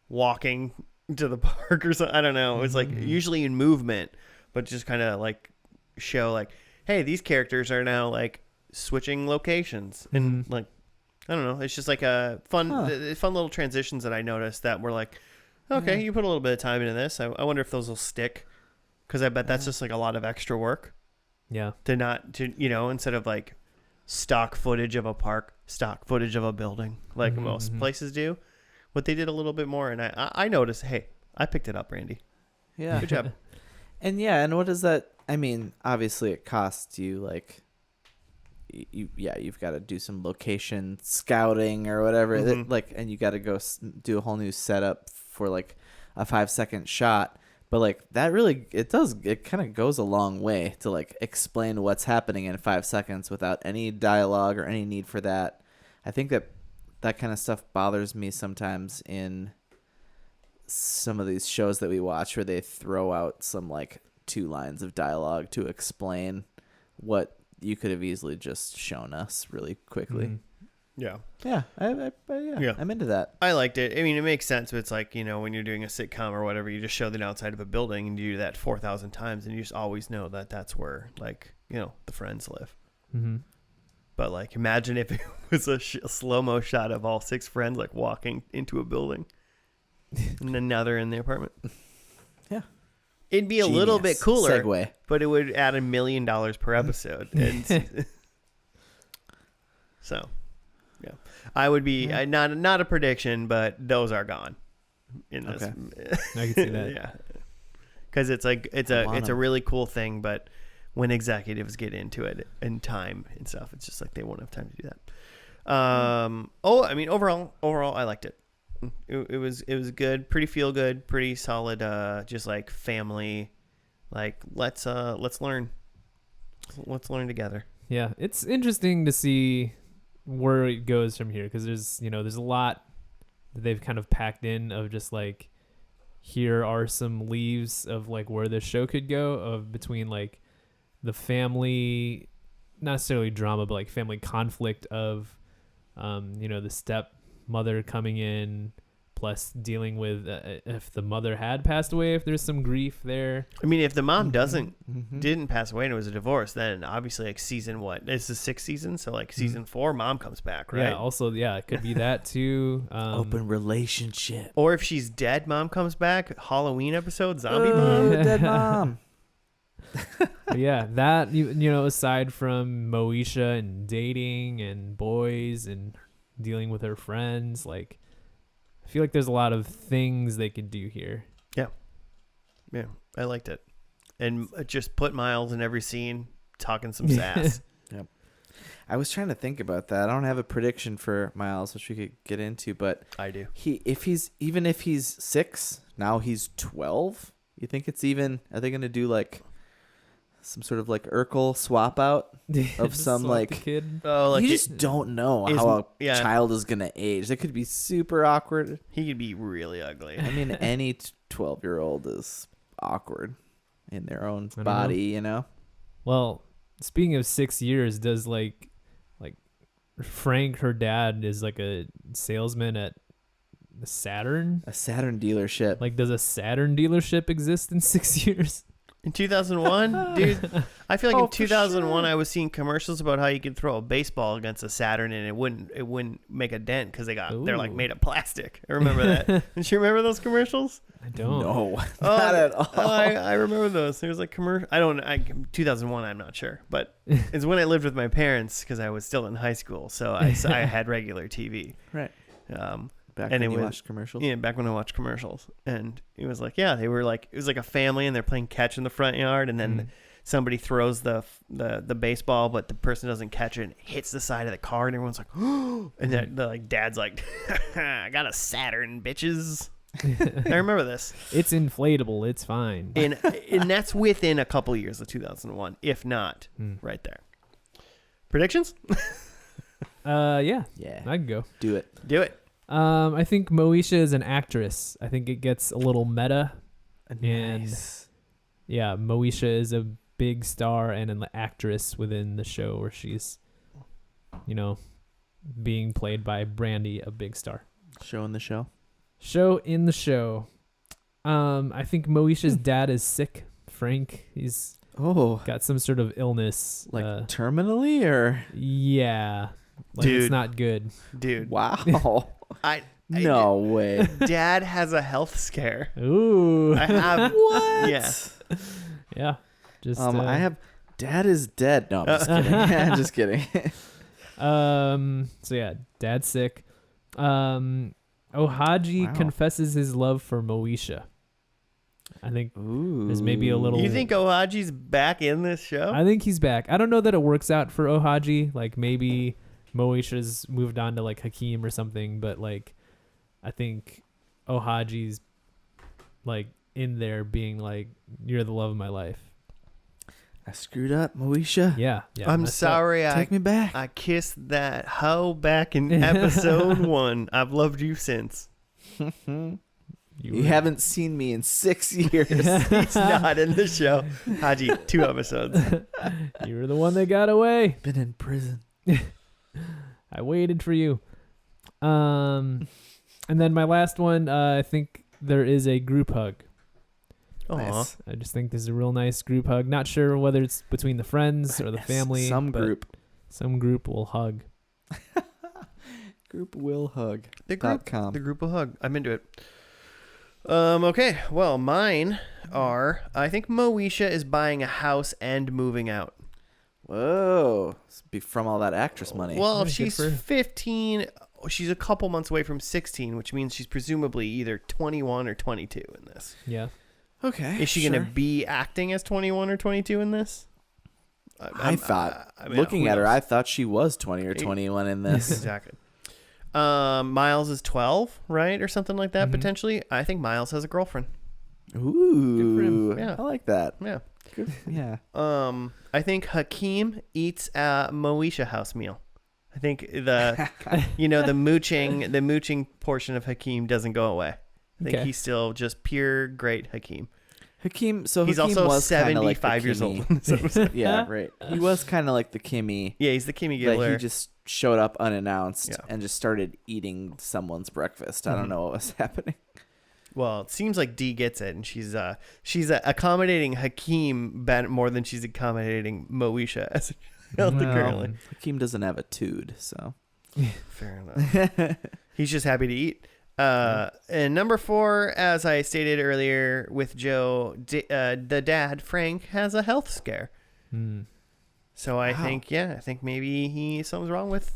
walking to the park or something. I don't know. It was like usually in movement, but just kind of like show like, hey, these characters are now like switching locations and like, I don't know. It's just like a fun little transitions that I noticed that were like, okay, you put a little bit of time into this. I wonder if those will stick, because I bet that's just like a lot of extra work. Yeah. Instead of like stock footage of a park, stock footage of a building, like most places do. What they did a little bit more, and I noticed. Hey, I picked it up, Randy. Yeah. Good job. And what does that? I mean, obviously, it costs you like. You've got to do some location scouting or whatever, and you got to go do a whole new setup for like a 5-second shot. But like that really, it kind of goes a long way to like explain what's happening in 5 seconds without any dialogue or any need for that. I think that kind of stuff bothers me sometimes in some of these shows that we watch, where they throw out some like 2 lines of dialogue to explain what you could have easily just shown us really quickly. Yeah. Yeah. I'm into that. I liked it. I mean, it makes sense. But it's like, when you're doing a sitcom or whatever, you just show the outside of a building and you do that 4,000 times, and you just always know that that's where, like, the friends live. Mm-hmm. But like, imagine if it was a slow-mo shot of all 6 friends like walking into a building, and then now they're in the apartment. Yeah. It'd be a little bit cooler, segue, but it would add $1 million per episode. And so, yeah, I would be not a prediction, but those are gone in this. Okay. I can see that. Yeah, because it's like it's a really cool thing, but when executives get into it and time and stuff, it's just like they won't have time to do that. I mean, overall, I liked it. It was good, pretty feel good, pretty solid. Just like family, like let's learn together. Yeah, it's interesting to see where it goes from here, because there's a lot that they've kind of packed in of just like, here are some leaves of like where this show could go, of between like the family, not necessarily drama, but like family conflict of the stepmother coming in, plus dealing with if the mother had passed away, if there's some grief there. I mean, if the mom didn't pass away and it was a divorce, then obviously like season what? It's the 6th season, so like season 4, mom comes back, right? Yeah. Also, it could be that too. Open relationship. Or if she's dead, mom comes back. Halloween episode, zombie mom. Dead mom. Yeah, that aside from Moesha and dating and boys and dealing with her friends, like, I feel like there's a lot of things they could do here. Yeah, I liked it. And just put Miles in every scene talking some sass. Yep. I was trying to think about that. I don't have a prediction for Miles, which we could get into, but I do. If he's 6, now he's 12. You think it's even? Are they going to do like some sort of like Urkel swap out of some like kid? Oh, like you just don't know how a yeah. child is going to age. It could be super awkward. He could be really ugly. I mean, any 12-year-old is awkward in their own body, Well, speaking of 6 years, does like Frank, her dad, is like a salesman at the Saturn? A Saturn dealership. Like, does a Saturn dealership exist in 6 years? In 2001, dude, I feel like in 2001 sure. I was seeing commercials about how you could throw a baseball against a Saturn and it wouldn't make a dent because they're like made of plastic. I remember that. Did you remember those commercials? I don't. No, not at all. I remember those. There was like commercial. 2001. I'm not sure, but it's when I lived with my parents because I was still in high school, so I had regular TV. Right. Back and when you watched commercials? Yeah, back when I watched commercials. And it was like, they were like, it was like a family and they're playing catch in the front yard. And then somebody throws the baseball, but the person doesn't catch it and hits the side of the car. And everyone's like, oh, and the like dad's like, I got a Saturn, bitches. I remember this. It's inflatable. It's fine. And that's within a couple years of 2001, if not right there. Predictions? Yeah. Yeah. I can go. Do it. Do it. I think Moesha is an actress. I think it gets a little meta. Nice. yeah, Moesha is a big star and an actress within the show where she's, being played by Brandy, a big star. Show in the show. Show in the show. I think Moesha's dad is sick. Frank, he's got some sort of illness. Like terminally or? Yeah. Like Dude. It's not good. Dude. Wow. No way. Dad has a health scare. Ooh. I have. What? Yeah. Yeah. Just I have dad is dead. No, I'm just kidding. I'm just kidding. So yeah, dad's sick. Ohaji confesses his love for Moesha. I think there's maybe a little. You think Ohaji's back in this show? I think he's back. I don't know that it works out for Ohaji. Like maybe Moesha's moved on to like Hakeem or something, but like I think Ohaji's like in there being like, you're the love of my life. I screwed up, Moesha. Yeah. I'm sorry. Take me back. I kissed that hoe back in episode 1. I've loved you since. You haven't seen me in 6 years. He's not in the show. Haji, 2 episodes. You were the one that got away. Been in prison. I waited for you. And then my last one, I think there is a group hug. Nice. I just think this is a real nice group hug. Not sure whether it's between the friends or the family. Some group will hug. Group will hug. The group will hug. I'm into it. Okay. Well, mine are, I think Moesha is buying a house and moving out. Whoa. Be from all that actress money. Well, Yeah, if she's good for her. 15, she's a couple months away from 16, which means she's presumably either 21 or 22 in this. Yeah. Okay. Is she going to be acting as 21 or 22 in this? I thought, looking at her, I thought she was 20 or 21 in this. Exactly. Miles is 12, right? Or something like that, Mhm. potentially. I think Miles has a girlfriend. Ooh. Good for him. Yeah. I like that. Yeah. Good. Yeah. I think Hakeem eats a Moesha house meal. I think the mooching portion of Hakeem doesn't go away. I think he's still just pure great Hakeem. Hakeem He's Hakeem also was 75 years old. in this episode. Yeah, right. He was kind of like the Kimmy. Yeah, he's the Kimmy That Gibbler. he just showed up unannounced Yeah. and just started eating someone's breakfast. I don't know what was happening. Well, it seems like Dee gets it, and she's accommodating Hakeem more than she's accommodating Moesha as a child currently. Hakeem doesn't have a tude, so. Fair enough. He's just happy to eat. And number 4, as I stated earlier with Joe, the dad, Frank, has a health scare. So I think maybe something's wrong with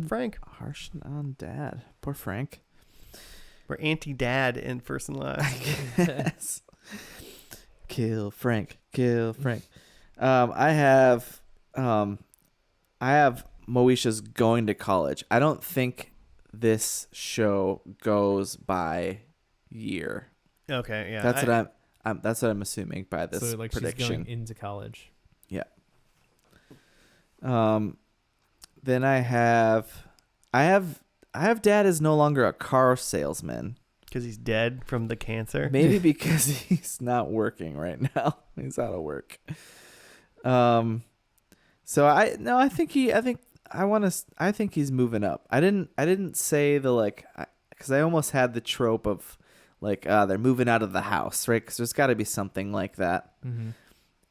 Frank. Harsh on dad. Poor Frank. We're anti-dad in First and Last. Yes. Kill Frank. I have Moesha's going to college. I don't think this show goes by year. Okay, yeah. That's what I'm assuming by this So like prediction. she's going into college. Yeah. Then I have dad is no longer a car salesman. Because he's dead from the cancer. Maybe because he's not working right now. He's out of work. So I think he's moving up. I didn't say because I almost had the trope of like they're moving out of the house, right? Because there's got to be something like that. Mm-hmm.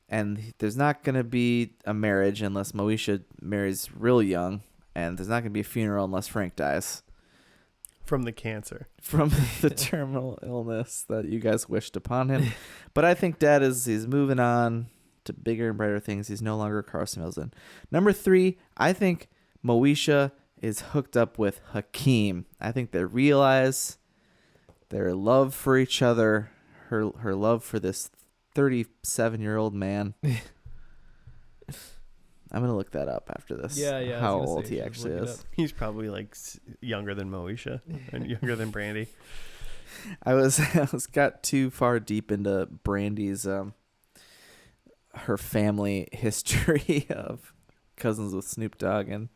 And there's not going to be a marriage unless Moesha marries real young. And there's not going to be a funeral unless Frank dies. From the cancer. From the terminal illness that you guys wished upon him. But I think Dad he's moving on to bigger and brighter things. He's no longer a car salesman. Number 3, I think Moesha is hooked up with Hakeem. I think they realize their love for each other, her love for this 37-year-old man. I'm going to look that up after this. Yeah. How old he actually is. He's probably like younger than Moesha and younger than Brandy. I got too far deep into Brandy's her family history of cousins with Snoop Dogg and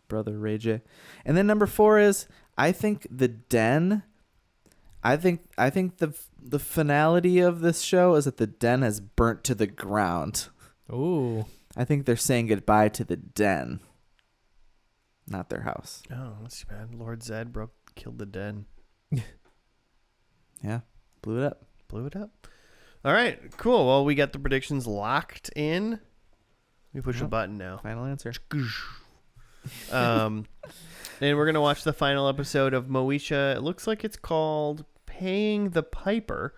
brother Ray J. And then number 4 is I think the den. I think the finality of this show is that the den has burnt to the ground. Ooh. I think they're saying goodbye to the den, not their house. Oh, that's too bad. Lord Zed killed the den. Yeah, blew it up. Blew it up. All right, cool. Well, we got the predictions locked in. We push a Yep. button now. Final answer. And we're going to watch the final episode of Moesha. It looks like it's called Paying the Piper.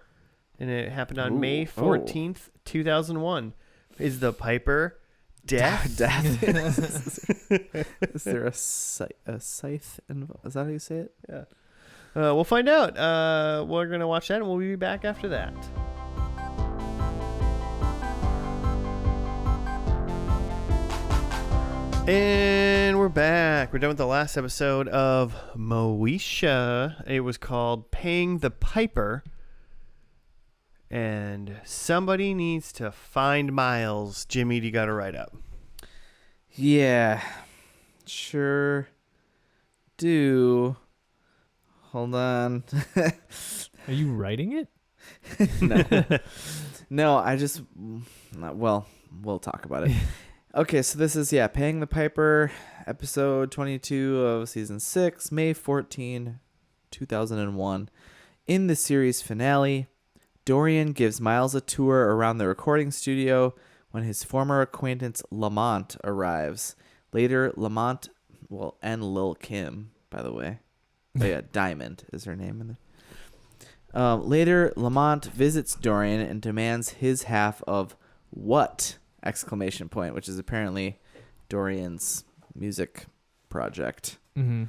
And it happened on May 14th, 2001. Is the Piper death? Death. Is there a scythe involved? Is that how you say it? Yeah. We'll find out. We're going to watch that, and we'll be back after that. And we're back. We're done with the last episode of Moesha. It was called Paying the Piper. And somebody needs to find Miles. Jimmy, you got to write up. Yeah, sure do. Hold on. Are you writing it? No, I just, well, we'll talk about it. Okay, so this is, Paying the Piper, episode 22 of season 6, May 14, 2001. In the series finale, Dorian gives Miles a tour around the recording studio when his former acquaintance Lamont arrives. Later, Lamont, and Lil Kim, by the way. Oh, yeah, Diamond is her name. Later, Lamont visits Dorian and demands his half of what? ! Which is apparently Dorian's music project. Mm-hmm.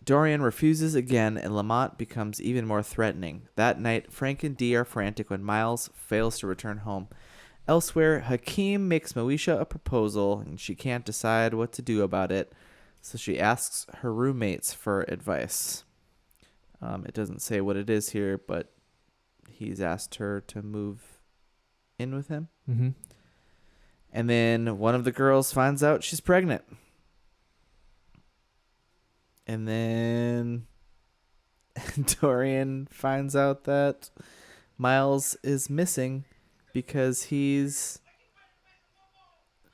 Dorian refuses again, and Lamont becomes even more threatening. That night, Frank and Dee are frantic when Miles fails to return home. Elsewhere, Hakeem makes Moesha a proposal, and she can't decide what to do about it, so she asks her roommates for advice. It doesn't say what it is here, but he's asked her to move in with him. Mm-hmm. And then one of the girls finds out she's pregnant. And then Dorian finds out that Miles is missing because he's...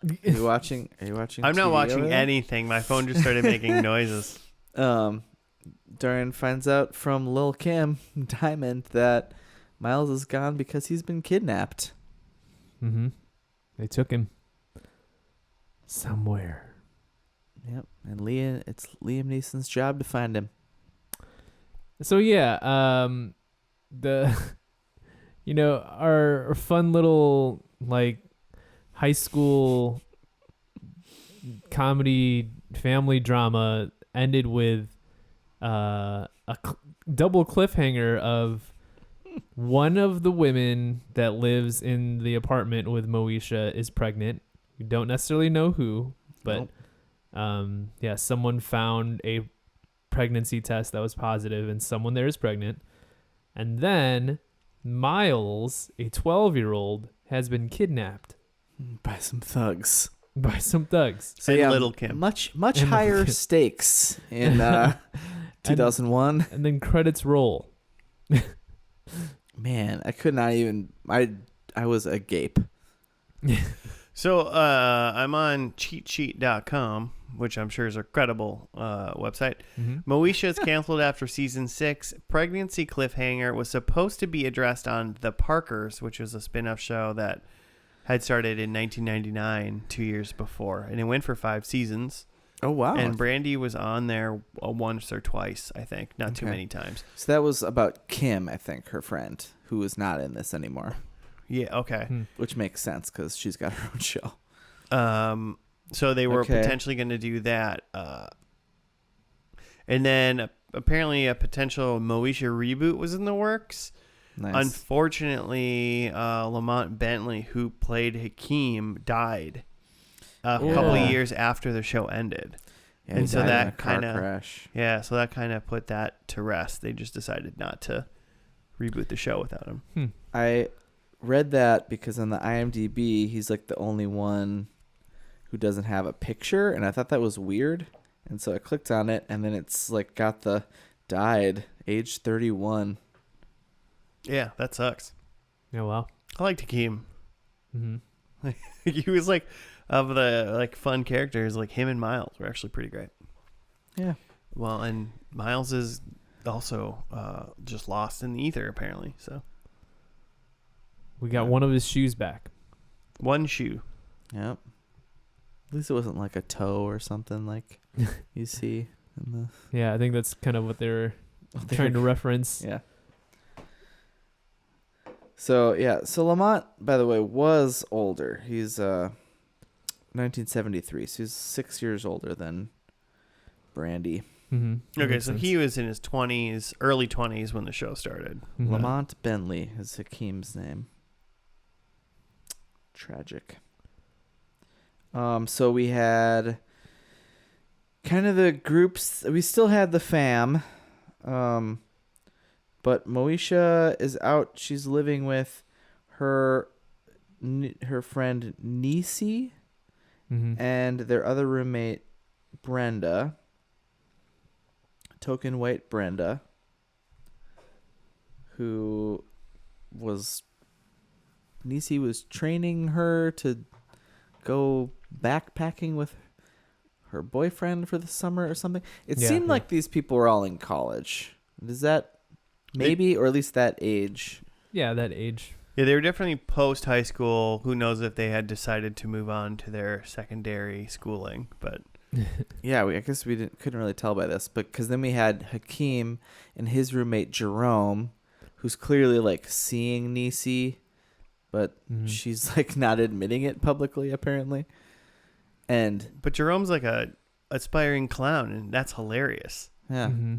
Are you watching I'm not TV watching over there? anything. My phone just started making noises. Dorian finds out from Lil Kim, Diamond, that Miles is gone because he's been kidnapped. Mm-hmm. They took him somewhere. Yep, and it's Liam Neeson's job to find him. So the our fun little like high school comedy family drama ended with double cliffhanger of one of the women that lives in the apartment with Moesha is pregnant. You don't necessarily know who, but Nope. someone found a pregnancy test that was positive and someone there is pregnant. And then Miles, a 12-year-old, has been kidnapped By some thugs. by some thugs. So And Little Kim. Much And Lil' higher Kim. stakes in 2001. And then credits roll. Man, I could not even. I was agape. So I'm on cheatsheet.com, which I'm sure is a credible website. Mm-hmm. Moesha is canceled after season 6. Pregnancy cliffhanger was supposed to be addressed on The Parkers, which was a spin-off show that had started in 1999, 2 years before. And it went for 5 seasons. Oh wow! And Brandy was on there once or twice, I think. Not too Okay. many times. So that was about Kim, I think, her friend, who is not in this anymore, Yeah, okay. which makes sense because she's got her own show. So they were Okay. potentially going to do that. And then apparently a potential Moesha reboot was in the works. Nice. Unfortunately, Lamont Bentley, who played Hakeem, died a couple of years after the show ended. Yeah, and he so died in that a car kinda- crash. Yeah, so that kind of put that to rest. They just decided not to reboot the show without him. I read that because on the IMDb, he's like the only one who doesn't have a picture, and I thought that was weird. And so I clicked on it, and then it's like got the died age 31 Yeah, that sucks. Yeah, wow. I liked Hakeem. Mm-hmm. He was like, of the like fun characters, like him and Miles were actually pretty great. Yeah. Well, and Miles is also just lost in the ether apparently. So We got one of his shoes back. one shoe. Yep. At least it wasn't like a toe or something like you see in the. Yeah, I think that's kind of what they were trying to reference. Yeah. So Lamont, by the way, was older. He's 1973, so he's 6 years older than Brandy. Mm-hmm. Okay, so he was in his 20s, early 20s when the show started. Mm-hmm. Lamont Bentley is Hakeem's name. Tragic. So we had kind of the groups. We still had the fam. But Moesha is out. She's living with her friend Nisi Mm-hmm. and their other roommate Brenda. Token white Brenda, who was Nisi was training her to go backpacking with her boyfriend for the summer or something. It seemed like these people were all in college. Is that maybe, or at least that age? Yeah, that age. Yeah, they were definitely post high school. Who knows if they had decided to move on to their secondary schooling, but Yeah, I guess we couldn't really tell by this, but because then we had Hakeem and his roommate Jerome, who's clearly like seeing Nisi, but she's like not admitting it publicly apparently. But Jerome's like a aspiring clown, and that's hilarious. Yeah, Mm-hmm.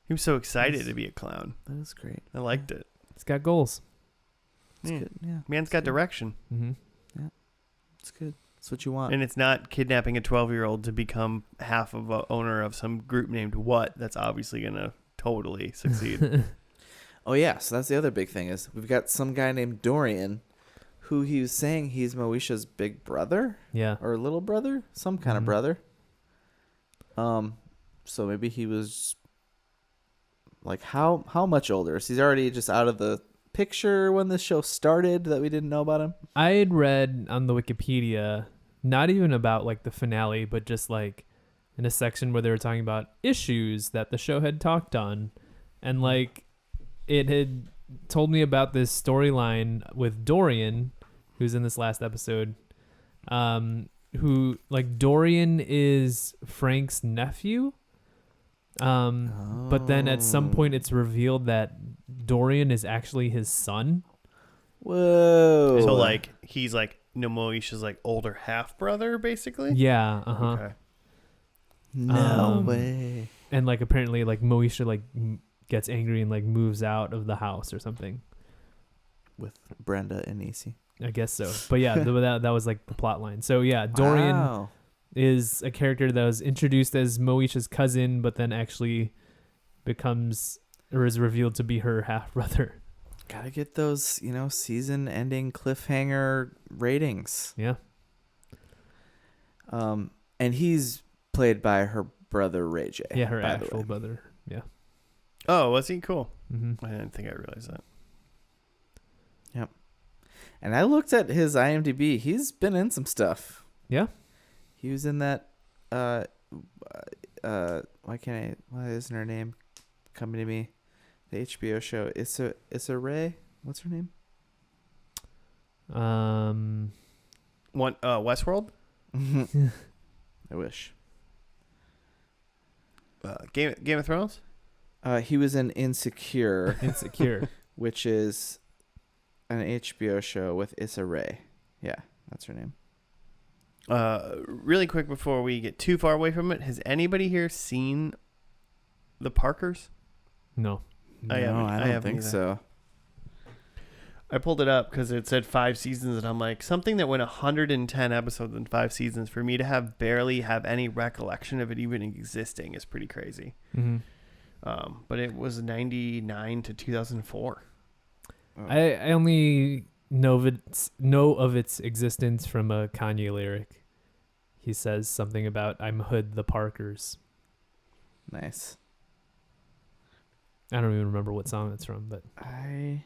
He was so excited to be a clown. that was great. I liked it. He's got goals. It's good. Yeah, Man's got direction. Mm-hmm. it's good. That's what you want. And it's not kidnapping a 12-year-old to become half of a owner of some group named What. That's obviously going to totally succeed. Oh yeah, so that's the other big thing is we've got some guy named Dorian, who he was saying he's Moesha's big brother Yeah. or little brother, some kind of brother. So maybe he was like how much older? So he's already just out of the picture when this show started that we didn't know about him. I had read on the Wikipedia, not even about like the finale, but just like in a section where they were talking about issues that the show had talked on. And like it had told me about this storyline with Dorian, who's in this last episode, who like Dorian is Frank's nephew. But then at some point it's revealed that Dorian is actually his son. Whoa. So like he's like Moesha's like older half brother basically. Yeah. Okay. No way. And like apparently like Moesha like gets angry and like moves out of the house or something. With Brenda and Nisi. I guess so. But yeah, that was like the plot line. So yeah, Dorian is a character that was introduced as Moesha's cousin, but then actually becomes or is revealed to be her half brother. Gotta get those, season ending cliffhanger ratings. Yeah. And he's played by her brother Ray J. Yeah, her by the actual way. brother. Yeah. Oh, was he? Cool. Mm-hmm. I didn't think I realized that. Yep. And I looked at his IMDb. He's been in some stuff. Yeah. He was in that why isn't her name coming to me? The HBO show. Issa Rae? What's her name? One Westworld? I wish. Game of Thrones? He was in Insecure, Insecure. which is an HBO show with Issa Rae. Yeah, that's her name. Really quick before we get too far away from it, has anybody here seen The Parkers? No. No, I I don't think either. so. I pulled it up because it said 5 seasons, and I'm like, something that went 110 episodes in 5 seasons, for me to barely have any recollection of it even existing is pretty crazy. Mm-hmm. But it was 99 to 2004. I only know of its existence from a Kanye lyric. He says something about "I'm Hood the Parkers." Nice. I don't even remember what song it's from, but I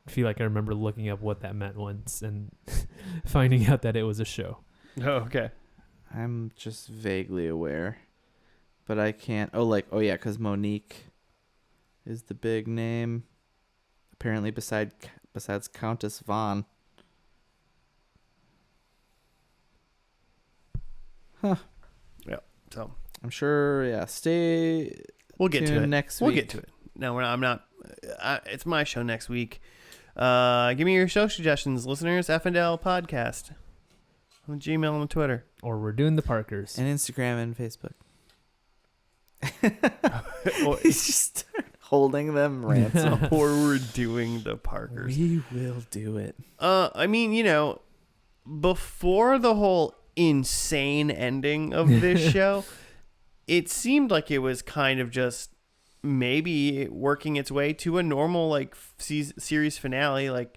feel like I remember looking up what that meant once and finding out that it was a show. Oh, okay. I'm just vaguely aware, but I can't. Oh yeah, because Monique is the big name. Apparently, besides Countess Vaughn. Huh. Yeah. So I'm sure. Yeah. Stay. we'll get to tuned it next We'll week. get to it. No, I'm not. It's my show next week. Give me your show suggestions, listeners. F&L Podcast on Gmail and Twitter. Or we're doing the Parkers. And Instagram and Facebook. Or, He's just holding them ransom. or we're doing the Parkers. We will do it. I mean, before the whole insane ending of this show, it seemed like it was kind of just maybe working its way to a normal like series finale. Like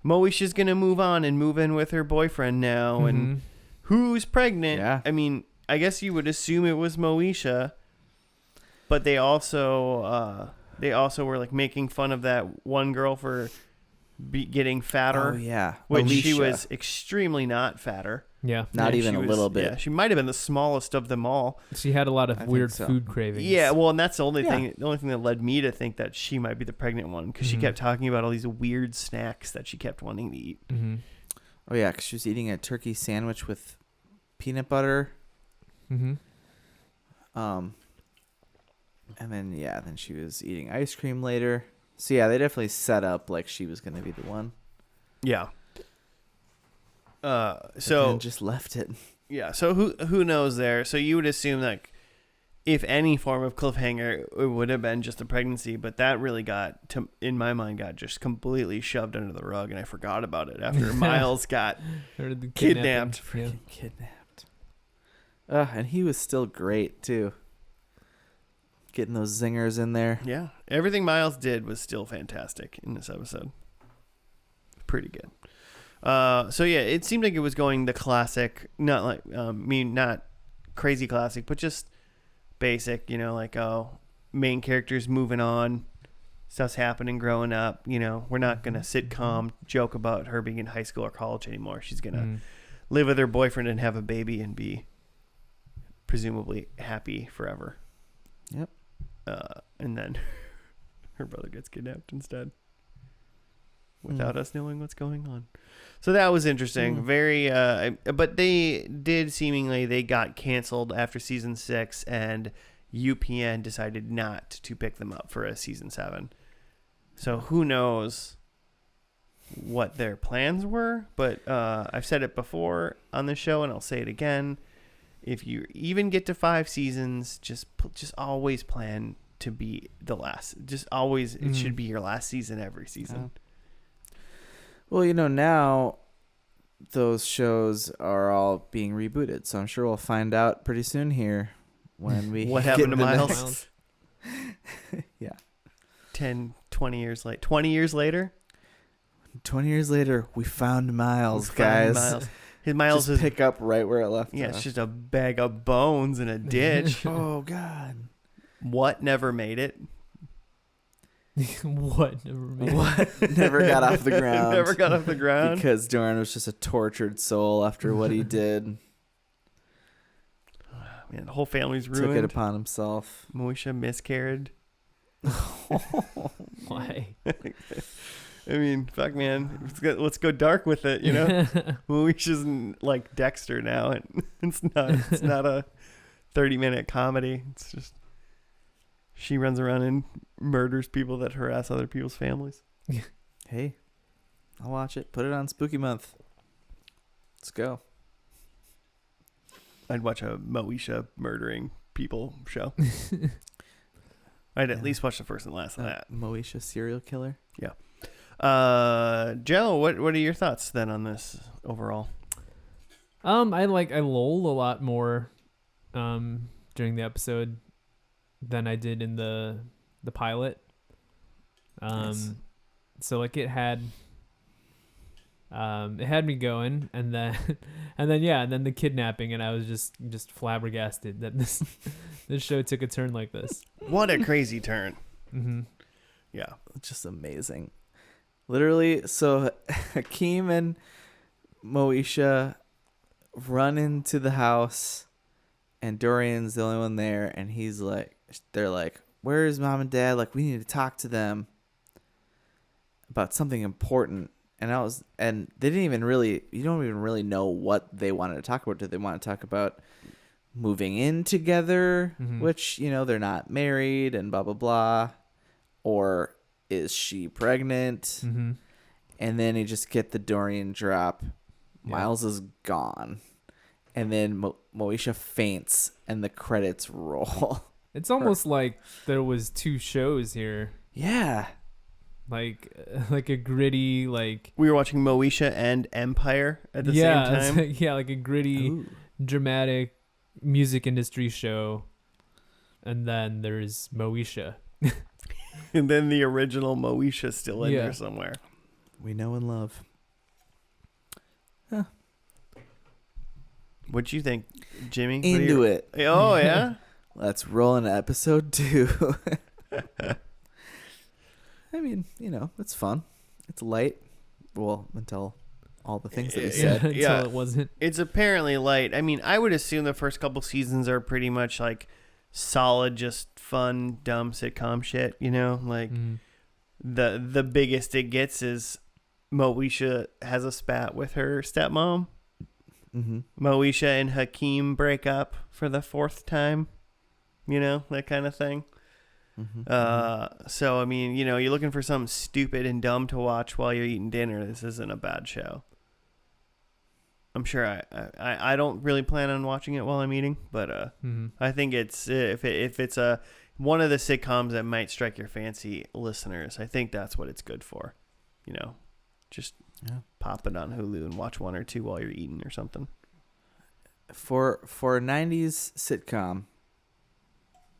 Moesha's gonna move on and move in with her boyfriend now, and who's pregnant? Yeah. I mean, I guess you would assume it was Moesha, but they also were like making fun of that one girl for getting fatter. Oh yeah. Which she Alicia. was extremely not fatter. Yeah. Not Yeah, even she a was- little bit. Yeah, she might have been the smallest of them all. She had a lot of I weird think so. food cravings. Yeah, well, and that's the only Yeah. thing. The only thing that led me to think that she might be the pregnant one, because she Mhm. kept talking about all these weird snacks that she kept wanting to eat. Mm-hmm. Oh yeah, 'cause she was eating a turkey sandwich with peanut butter. Mm-hmm. And then she was eating ice cream later. So yeah, they definitely set up like she was gonna be the one. Yeah. But So then just left it. yeah. So who knows there? So you would assume that if any form of cliffhanger, it would have been just a pregnancy, but that really in my mind, got just completely shoved under the rug, and I forgot about it after Miles got kidnapped. Yeah. Kidnapped. And he was still great too. Getting those zingers in there. Yeah, everything Miles did was still fantastic in this episode. Pretty good. So yeah, it seemed like it was going the classic, not crazy classic, but just basic. Main characters moving on, stuff's happening, growing up. We're not gonna sitcom joke about her being in high school or college anymore. She's gonna live with her boyfriend and have a baby and be presumably happy forever. Yep. And then her brother gets kidnapped instead without us knowing what's going on. So that was interesting. Very, but they got canceled after season 6, and UPN decided not to pick them up for a season 7. So who knows what their plans were, but I've said it before on the show and I'll say it again. If you even get to 5 seasons, just always plan to be the last. Just always, it should be your last season every season. Well, now those shows are all being rebooted, so I'm sure we'll find out pretty soon here when we What get happened to the Miles? next- Yeah. 10, 20 years late. 20 years later? 20 years later, we found Miles, We found guys. Miles. His Miles Just is pick up right where it left yeah, off. it's just a bag of bones in a ditch. Oh God. What never made it? What? Never mind. What? Never got off the ground. Never got off the ground. Because Doran was just a tortured soul after what he did. Man, the whole family's Took it ruined. upon himself. Moesha miscarried. Why? I mean, fuck, man. Let's go dark with it, Moesha's like Dexter now, and it's not a 30-minute comedy. It's just she runs around and murders people that harass other people's families. Hey, I'll watch it. Put it on Spooky Month. Let's go. I'd watch a Moesha murdering people show. I'd at least watch the first and last of that. Moesha serial killer. Joe, what are your thoughts then on this overall? I lulled a lot more during the episode than I did in the pilot. Nice. So like it had me going, and then the kidnapping, and I was just flabbergasted that this show took a turn like this. What a crazy turn. Mm-hmm. Yeah. Just amazing. Literally, so Hakeem and Moesha run into the house, and Dorian's the only one there, and they're like, where's mom and dad? Like, we need to talk to them about something important. And they didn't even really, you don't even really know what they wanted to talk about. Did they want to talk about moving in together, which, they're not married and blah, blah, blah. Or is she pregnant? Mm-hmm. And then you just get the Dorian drop. Yeah. Miles is gone. And then Moesha faints and the credits roll. It's almost like there was two shows here. Yeah. Like a gritty, like... We were watching Moesha and Empire at the same time. Like a gritty, dramatic music industry show. And then there's Moesha. And then the original Moesha still in there somewhere. We know and love. Huh. What'd you think, Jimmy? Into it. Oh, yeah? Let's roll into episode 2. I mean, it's fun. It's light. Well, until all the things that we said. Until it wasn't. It's apparently light. I mean, I would assume the first couple seasons are pretty much like solid, just fun, dumb sitcom shit, Like the biggest it gets is Moesha has a spat with her stepmom. Mm-hmm. Moesha and Hakeem break up for the 4th time. That kind of thing. Mm-hmm. So, I mean, you're looking for something stupid and dumb to watch while you're eating dinner. This isn't a bad show. I'm sure I don't really plan on watching it while I'm eating, but I think it's if it's one of the sitcoms that might strike your fancy, listeners, I think that's what it's good for. Just pop it on Hulu and watch 1 or 2 while you're eating or something. For a 90s sitcom,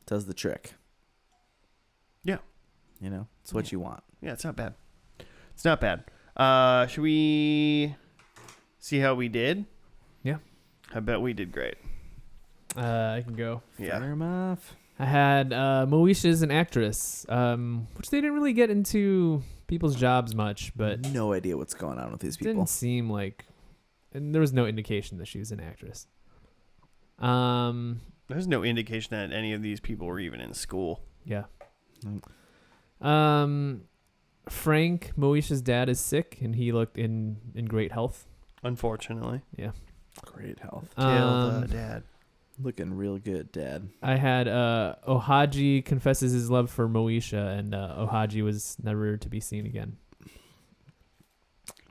does the trick. Yeah. It's what you want. Yeah, it's not bad. It's not bad. Should we see how we did? Yeah. I bet we did great. I can go. Yeah. Fire 'em off. I had Moesha as an actress, which they didn't really get into people's jobs much, but No idea what's going on with these it people. didn't seem like, and there was no indication that she was an actress. There's no indication that any of these people were even in school. Yeah. Nope. Frank, Moesha's dad, is sick, and he looked in great health. Unfortunately. Yeah. Great health. Kill the dad. Looking real good, Dad. I had Ohaji confesses his love for Moesha, and Ohaji was never to be seen again.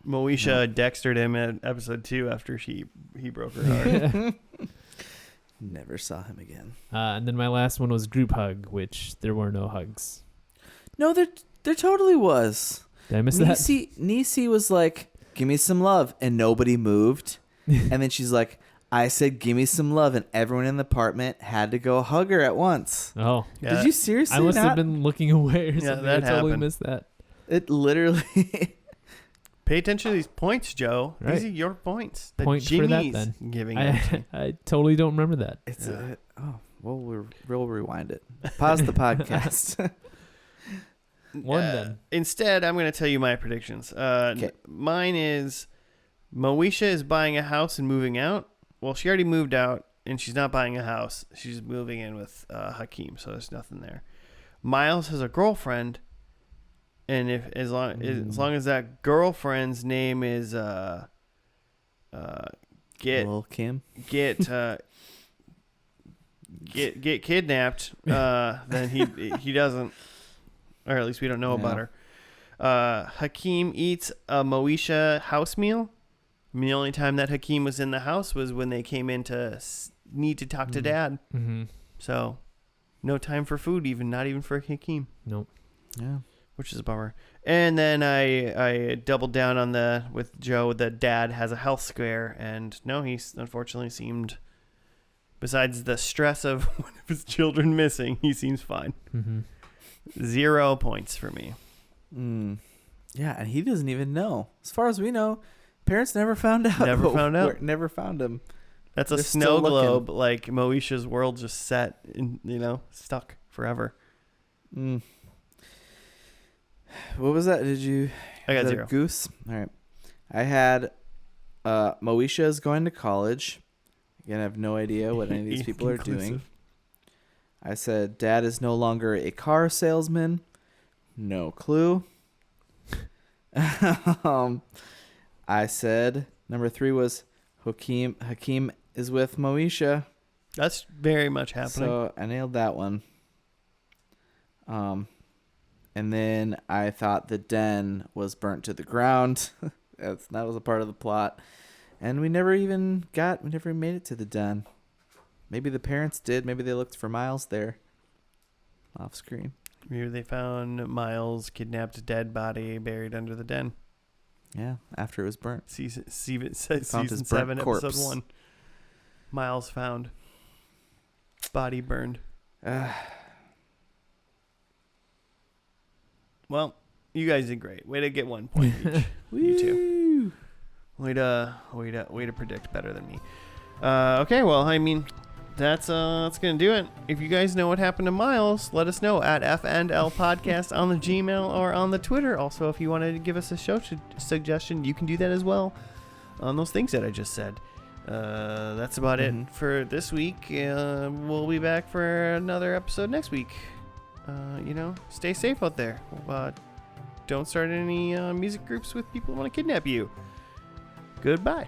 Moesha dextered him at episode 2 after he broke her heart. Never saw him again. And then my last one was group hug, which there were no hugs. No, there totally was. Did I miss that? Niecy was like, give me some love, and nobody moved. And then she's like, I said, give me some love, and everyone in the apartment had to go hug her at once. Oh. Yeah. Did you seriously I must not? have been looking away or something. that I totally happened. missed that. It literally... Pay attention to these points, Joe. Right. These are your points. That Point for that, Jimmy's then. giving out. I totally don't remember that. It's Yeah. we'll rewind it. Pause the podcast. Then. Instead, I'm going to tell you my predictions. Okay. Mine is Moesha is buying a house and moving out. Well, she already moved out, and she's not buying a house. She's moving in with Hakeem, so there's nothing there. Miles has a girlfriend, and as long as that girlfriend's name is Lil Kim. get kidnapped, then he doesn't, or at least we don't know about her. Hakeem eats a Moesha house meal. I mean, the only time that Hakeem was in the house was when they came in to need to talk to Dad. Mm-hmm. So, no time for food, not even for Hakeem. Nope. Yeah. Which is a bummer. And then I doubled down on with Joe that Dad has a health scare, and no, he unfortunately seemed, besides the stress of one of his children missing, he seems fine. Mm-hmm. 0 points for me. Yeah, and he doesn't even know. As far as we know, parents never found out. Never found him. That's a They're snow still looking. globe, like Moesha's world just set in, stuck forever. What was that? Did you? I got is that a 0. Goose. All right. I had Moesha is going to college. Again, I have no idea what any of these people are doing. Inconclusive. I said Dad is no longer a car salesman. No clue. I said number 3 was Hakeem. Hakeem is with Moesha. That's very much happening. So I nailed that one. And then I thought the den was burnt to the ground. That was a part of the plot. And we never made it to the den. Maybe the parents did. Maybe they looked for Miles there. Off screen. Maybe they found Miles' kidnapped dead body buried under the den. Yeah, after it was burnt. Season his 7, burnt corpse. episode 1. Miles found. Body burned. Well, you guys did great. Way to get 1 point each. You two. Way to predict better than me. Okay, well, I mean, that's gonna do it. If you guys know what happened to Miles, let us know at FNL Podcast on the Gmail or on the Twitter. Also, if you wanted to give us a show suggestion, you can do that as well on those things that I just said. That's about it for this week. We'll be back for another episode next week. Stay safe out there. Don't start any music groups with people who want to kidnap you. Goodbye.